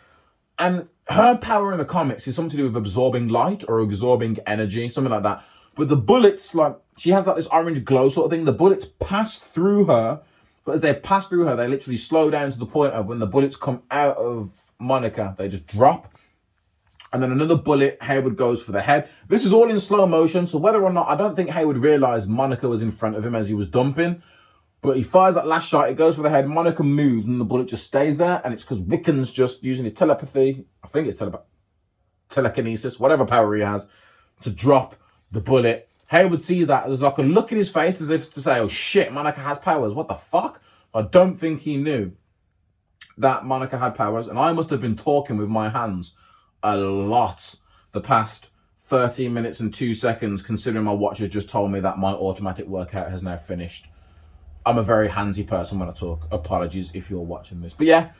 And her power in the comics is something to do with absorbing light or absorbing energy, something like that. But the bullets, like, she has like this orange glow sort of thing. The bullets pass through her. But as they pass through her, they literally slow down to the point of when the bullets come out of Monica, they just drop. And then another bullet, Hayward goes for the head. This is all in slow motion, so whether or not, I don't think Hayward realised Monica was in front of him as he was dumping. But he fires that last shot, it goes for the head, Monica moves, and the bullet just stays there. And it's because Wiccan's just using his telepathy, I think it's telekinesis, whatever power he has, to drop the bullet. Hayward sees that. There's like a look in his face as if to say, oh shit, Monica has powers. What the fuck? I don't think he knew that Monica had powers. And I must have been talking with my hands a lot the past 13 minutes and 2 seconds, considering my watch has just told me that my automatic workout has now finished. I'm a very handsy person when I talk. Apologies if you're watching this. But yeah,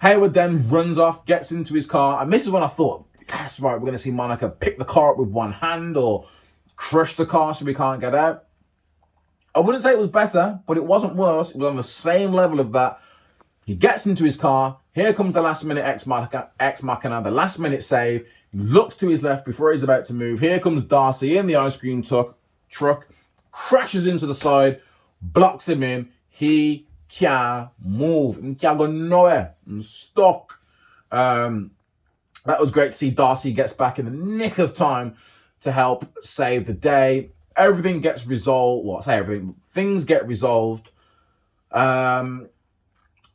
Hayward then runs off, gets into his car. And this is when I thought, that's right, we're going to see Monica pick the car up with one hand or crush the car so we can't get out. I wouldn't say it was better, but it wasn't worse. It was on the same level of that. He gets into his car. Here comes the last minute ex machina, the last minute save. He looks to his left before he's about to move. Here comes Darcy in the ice cream truck, crashes into the side, blocks him in. He can't move. He can't go nowhere. I'm stuck. That was great to see. Darcy gets back in the nick of time to help save the day. Everything gets resolved. Things get resolved.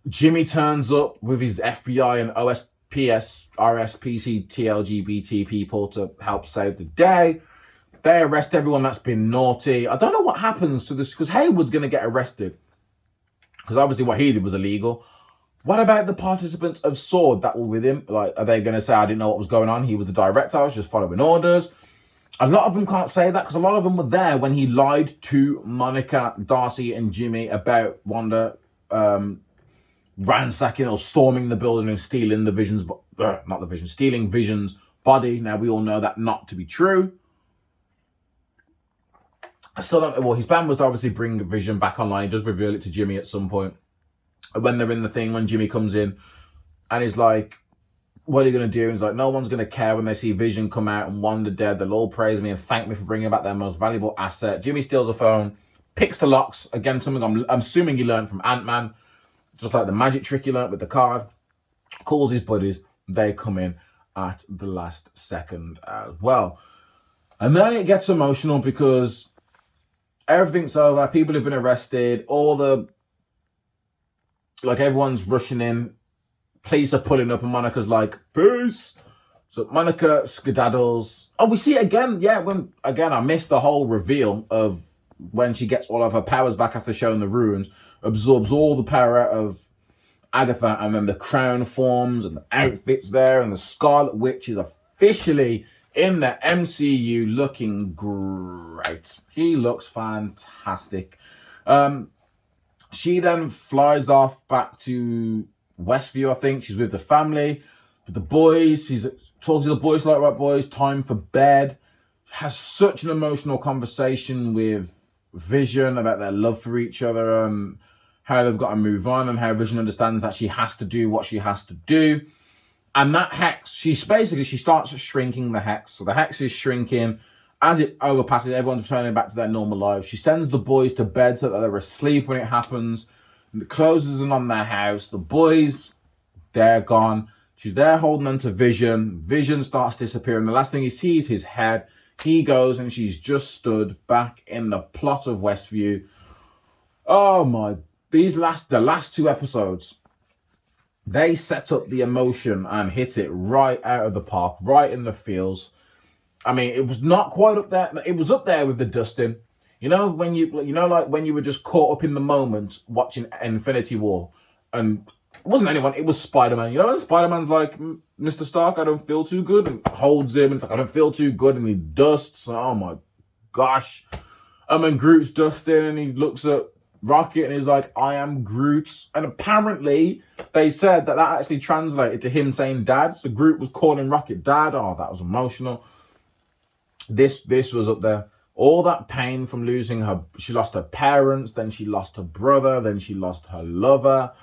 Jimmy turns up with his FBI and OSPS, RSPC, TLGBT people to help save the day. They arrest everyone that's been naughty. I don't know what happens to this, because Hayward's going to get arrested. Because obviously what he did was illegal. What about the participants of Sword that were with him? Like, are they going to say, I didn't know what was going on? He was the director. I was just following orders. A lot of them can't say that because a lot of them were there when he lied to Monica, Darcy, and Jimmy about Wanda ransacking or storming the building and stealing stealing Vision's body. Now, we all know that not to be true. I still don't know. Well, his plan was to obviously bring Vision back online. He does reveal it to Jimmy at some point. When they're in the thing, when Jimmy comes in and he's like, what are you going to do? And he's like, no one's going to care when they see Vision come out and Wanda dead. They'll all praise me and thank me for bringing back their most valuable asset. Jimmy steals the phone, picks the locks. Again, something I'm assuming he learned from Ant-Man. Just like the magic trick he learned with the card. Calls his buddies. They come in at the last second as well. And then it gets emotional because everything's over. People have been arrested. Everyone's rushing in. Police are pulling up and Monica's like, peace. So Monica skedaddles. Oh, we see it again. Yeah, I missed the whole reveal of when she gets all of her powers back after showing the runes, absorbs all the power of Agatha, and then the crown forms and the outfit's there, and the Scarlet Witch is officially in the MCU looking great. She looks fantastic. She then flies off back to Westview, I think. She's with the family, with the boys. She's talking to the boys like, right, boys, time for bed. Has such an emotional conversation with Vision about their love for each other and how they've got to move on, and how Vision understands that she has to do what she has to do. And that hex, she starts shrinking the hex. So the hex is shrinking. As it overpasses, everyone's returning back to their normal lives. She sends the boys to bed so that they're asleep when it happens. And it closes in on their house. The boys, they're gone. She's there holding on to Vision. Vision starts disappearing. The last thing he sees is his head. He goes and she's just stood back in the plot of Westview. Oh my, the last 2 episodes, They set up the emotion and hit it right out of the park, right in the feels. I mean, it was not quite up there. It was up there with the Dustin. When like when you were just caught up in the moment watching Infinity War, and it wasn't anyone, it was Spider-Man. When Spider-Man's like, Mr. Stark, I don't feel too good, and holds him, and it's like, I don't feel too good, and he dusts. Oh my gosh. And Groot's dusting, and he looks at Rocket, and he's like, I am Groot. And apparently, they said that actually translated to him saying dad. So Groot was calling Rocket dad. Oh, that was emotional. This was up there. All that pain from losing she lost her parents, then she lost her brother, then she lost her lover.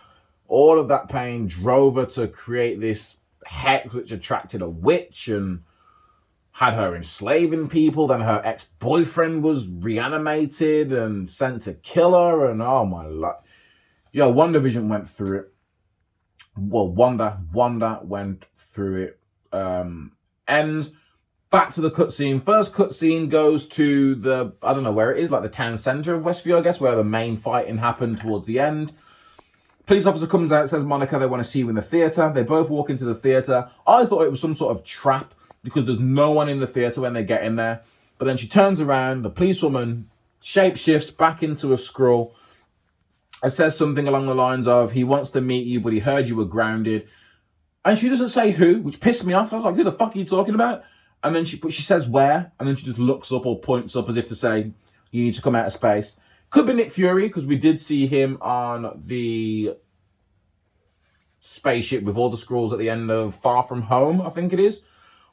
All of that pain drove her to create this hex, which attracted a witch and had her enslaving people. Then her ex-boyfriend was reanimated and sent to kill her. And oh my life. WandaVision went through it. Well, Wanda went through it. And back to the cutscene. First cutscene goes to I don't know where it is, like the town centre of Westview, I guess, where the main fighting happened towards the end. Police officer comes out, says, Monica, they want to see you in the theatre. They both walk into the theatre. I thought it was some sort of trap because there's no one in the theatre when they get in there. But then she turns around, the policewoman shapeshifts back into a Skrull and says something along the lines of, he wants to meet you, but he heard you were grounded. And she doesn't say who, which pissed me off. I was like, who the fuck are you talking about? And then she says where, and then she just looks up or points up as if to say, you need to come out of space. Could be Nick Fury, because we did see him on the spaceship with all the Skrulls at the end of Far From Home, I think it is.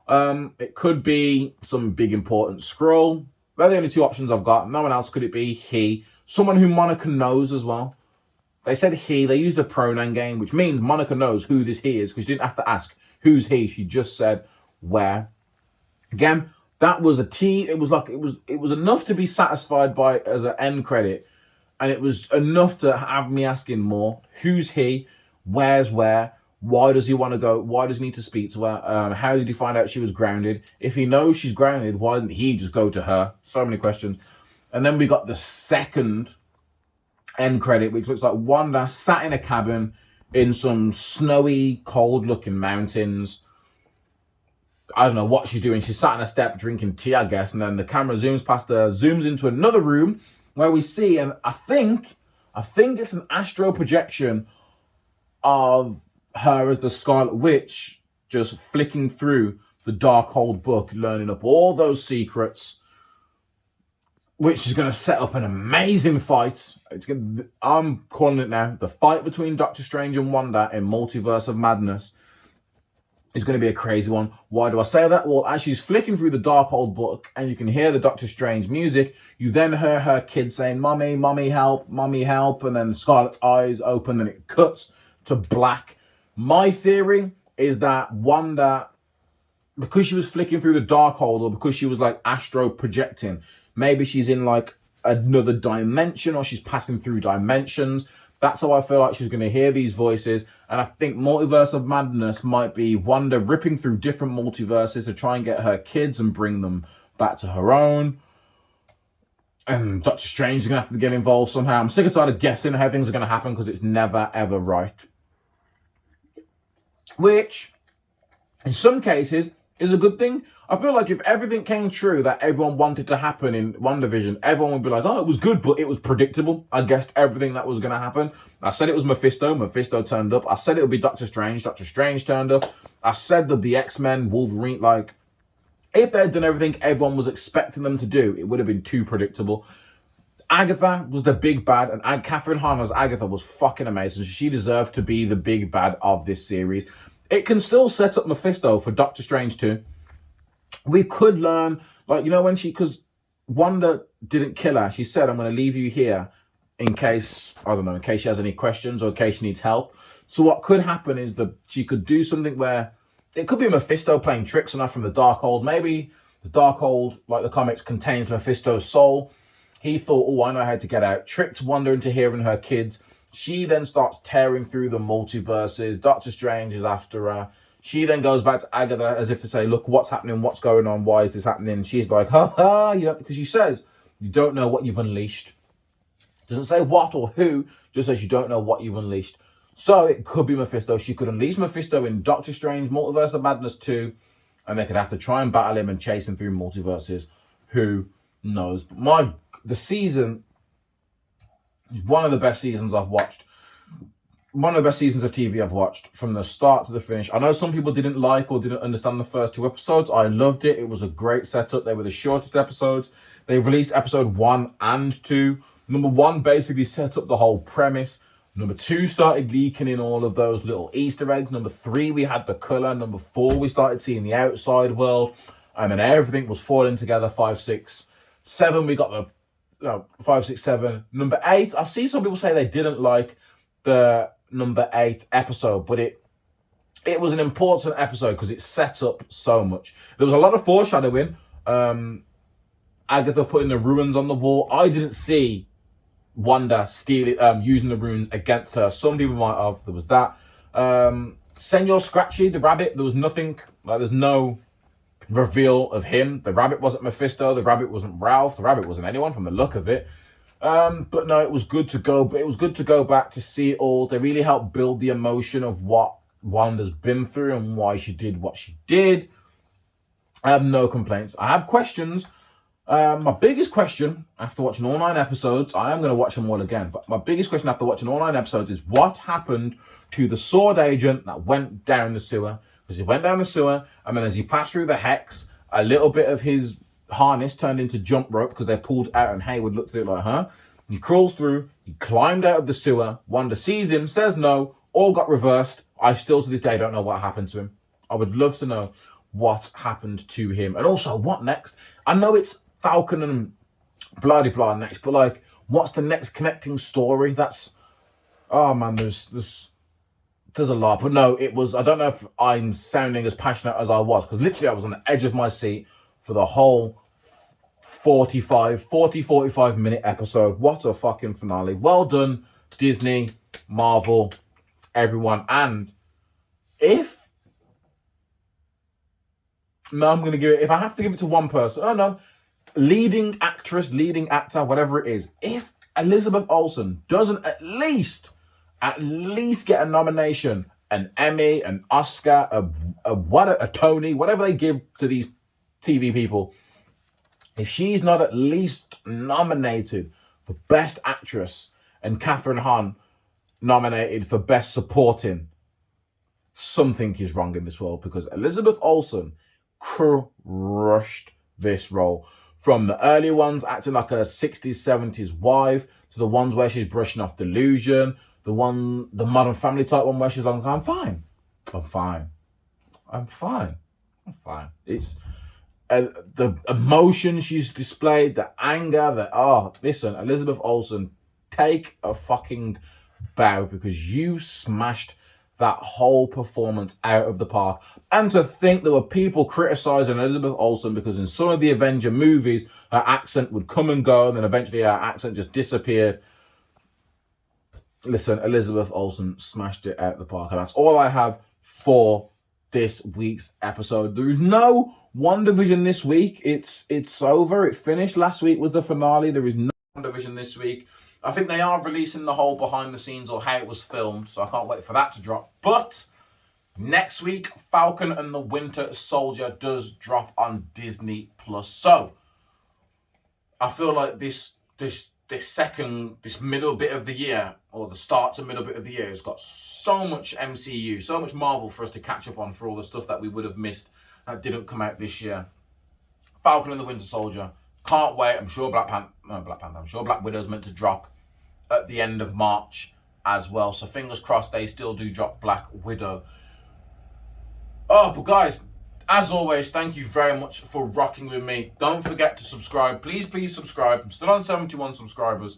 It could be some big important Skrull. They're the only two options I've got. No one else. Could it be he? Someone who Monica knows as well. They said he. They used the pronoun game, which means Monica knows who this he is, because she didn't have to ask who's he. She just said where. Again, that was a T. It was enough to be satisfied by as an end credit, and it was enough to have me asking more. Who's he? Where's where? Why does he want to go? Why does he need to speak to her? How did he find out she was grounded? If he knows she's grounded, why didn't he just go to her? So many questions. And then we got the second end credit, which looks like Wanda sat in a cabin in some snowy, cold-looking mountains. I don't know what she's doing. She's sat on a step drinking tea, I guess. And then the camera zooms past her, zooms into another room where we see, and I think it's an astral projection of her as the Scarlet Witch, just flicking through the Darkhold book, learning up all those secrets, which is going to set up an amazing fight. I'm calling it now. The fight between Doctor Strange and Wanda in Multiverse of Madness is going to be a crazy one. Why do I say that? Well, as she's flicking through the Darkhold book and you can hear the Doctor Strange music, you then hear her kid saying, Mommy, Mommy, help, Mommy, help. And then Scarlet's eyes open and it cuts to black. My theory is that Wanda, because she was flicking through the Darkhold, or because she was like astro projecting, maybe she's in like another dimension, or she's passing through dimensions. That's how I feel like she's going to hear these voices. And I think Multiverse of Madness might be Wanda ripping through different multiverses to try and get her kids and bring them back to her own. And Doctor Strange is going to have to get involved somehow. I'm sick and tired of guessing how things are going to happen because it's never, ever right. Which, in some cases, is a good thing. I feel like if everything came true that everyone wanted to happen in WandaVision, everyone would be like, oh, it was good, but it was predictable. I guessed everything that was going to happen. I said it was Mephisto. Mephisto turned up. I said it would be Doctor Strange. Doctor Strange turned up. I said there'd be X-Men, Wolverine. Like, if they had done everything everyone was expecting them to do, it would have been too predictable. Agatha was the big bad, and Catherine Hahn as Agatha was fucking amazing. She deserved to be the big bad of this series. It can still set up Mephisto for Doctor Strange 2. We could learn, like, because Wanda didn't kill her. She said, I'm going to leave you here in case she has any questions or in case she needs help. So what could happen is that she could do something where it could be Mephisto playing tricks on her from the Darkhold. Maybe the Darkhold, like the comics, contains Mephisto's soul. He thought, oh, I know how to get out. Tricked Wanda into hearing her kids. She then starts tearing through the multiverses. Doctor Strange is after her. She then goes back to Agatha as if to say, look, what's happening? What's going on? Why is this happening? And she's like, because she says, you don't know what you've unleashed. Doesn't say what or who, just says you don't know what you've unleashed. So it could be Mephisto. She could unleash Mephisto in Doctor Strange, Multiverse of Madness 2, and they could have to try and battle him and chase him through multiverses. Who knows? But the season is one of the best seasons I've watched. One of the best seasons of TV I've watched from the start to the finish. I know some people didn't like or didn't understand the first 2 episodes. I loved it. It was a great setup. They were the shortest episodes. They released episode 1 and 2. Number 1 basically set up the whole premise. Number 2 started leaking in all of those little Easter eggs. Number 3, we had the colour. Number 4, we started seeing the outside world. And then everything was falling together. 5, 6, 7, we got the 5, 6, 7. Number 8, I see some people say they didn't like the number 8 episode, but it was an important episode because it set up so much. There was a lot of foreshadowing. Agatha putting the ruins on the wall. I didn't see Wanda using the runes against her. Some people might have. There was that. Senor Scratchy, the rabbit, there was nothing, there's no reveal of him. The rabbit wasn't Mephisto. The rabbit wasn't Ralph. The rabbit wasn't anyone from the look of it. But no, it was good to go. But it was good to go back to see it all. They really helped build the emotion of what Wanda's been through and why she did what she did. I have no complaints. I have questions. My biggest question after watching all 9 episodes, I am going to watch them all again, but my biggest question after watching all 9 episodes is what happened to the sword agent that went down the sewer? Because he went down the sewer, and then as he passed through the hex, a little bit of his harness turned into jump rope because they pulled out and Hayward looked at it like, huh? He crawls through, he climbed out of the sewer, Wanda sees him, says no, all got reversed. I still to this day don't know what happened to him. I would love to know what happened to him. And also, what next? I know it's Falcon and blah next, but like, what's the next connecting story? That's, oh man, there's a lot. But no, it was, I don't know if I'm sounding as passionate as I was, because literally I was on the edge of my seat for the whole 45 minute episode. What a fucking finale. Well done, Disney, Marvel, everyone. And if I have to give it to one person, oh no, leading actress, leading actor, whatever it is, if Elizabeth Olsen doesn't at least get a nomination, an Emmy, an Oscar, a Tony, whatever they give to these TV people, if she's not at least nominated for Best Actress and Catherine Hahn nominated for Best Supporting, something is wrong in this world, because Elizabeth Olsen crushed this role. From the early ones acting like a 60s, 70s wife, to the ones where she's brushing off delusion, the Modern Family type one where she's like, I'm fine. It's the emotion she's displayed, the anger, listen, Elizabeth Olsen, take a fucking bow, because you smashed that whole performance out of the park. And to think there were people criticizing Elizabeth Olsen because in some of the Avenger movies, her accent would come and go, and then eventually her accent just disappeared. Listen, Elizabeth Olsen smashed it out of the park. And that's all I have for this week's episode. There's no WandaVision this week. It's over. It finished. Last week was the finale. There is no WandaVision this week. I think they are releasing the whole behind the scenes or how it was filmed, so I can't wait for that to drop. But next week, Falcon and the Winter Soldier does drop on Disney+. So I feel like this middle bit of the year, or the start to middle bit of the year, has got so much MCU, so much Marvel for us to catch up on for all the stuff that we would have missed that didn't come out this year. Falcon and the Winter Soldier. Can't wait. I'm sure I'm sure Black Widow's meant to drop at the end of March as well. So fingers crossed they still do drop Black Widow. Oh, but guys, as always, thank you very much for rocking with me. Don't forget to subscribe. Please subscribe. I'm still on 71 subscribers,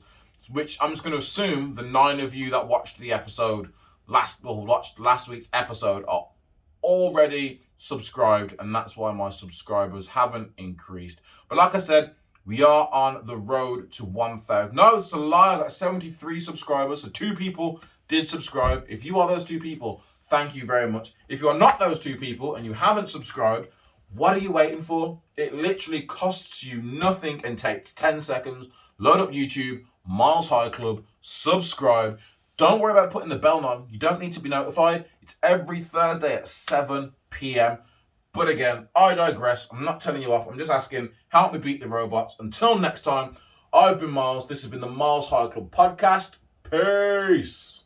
which I'm just going to assume the 9 of you that watched the episode watched last week's episode are already subscribed, and that's why my subscribers haven't increased. But like I said, we are on the road to 1,000. No, it's a lie. I got 73 subscribers, so 2 people did subscribe. If you are those 2 people, thank you very much. If you are not those 2 people and you haven't subscribed, what are you waiting for? It literally costs you nothing and takes 10 seconds. Load up YouTube, Miles High Club, subscribe. Don't worry about putting the bell on. You don't need to be notified. It's every Thursday at 7 p.m. But again, I digress. I'm not telling you off. I'm just asking, help me beat the robots. Until next time, I've been Miles. This has been the Miles High Club Podcast. Peace.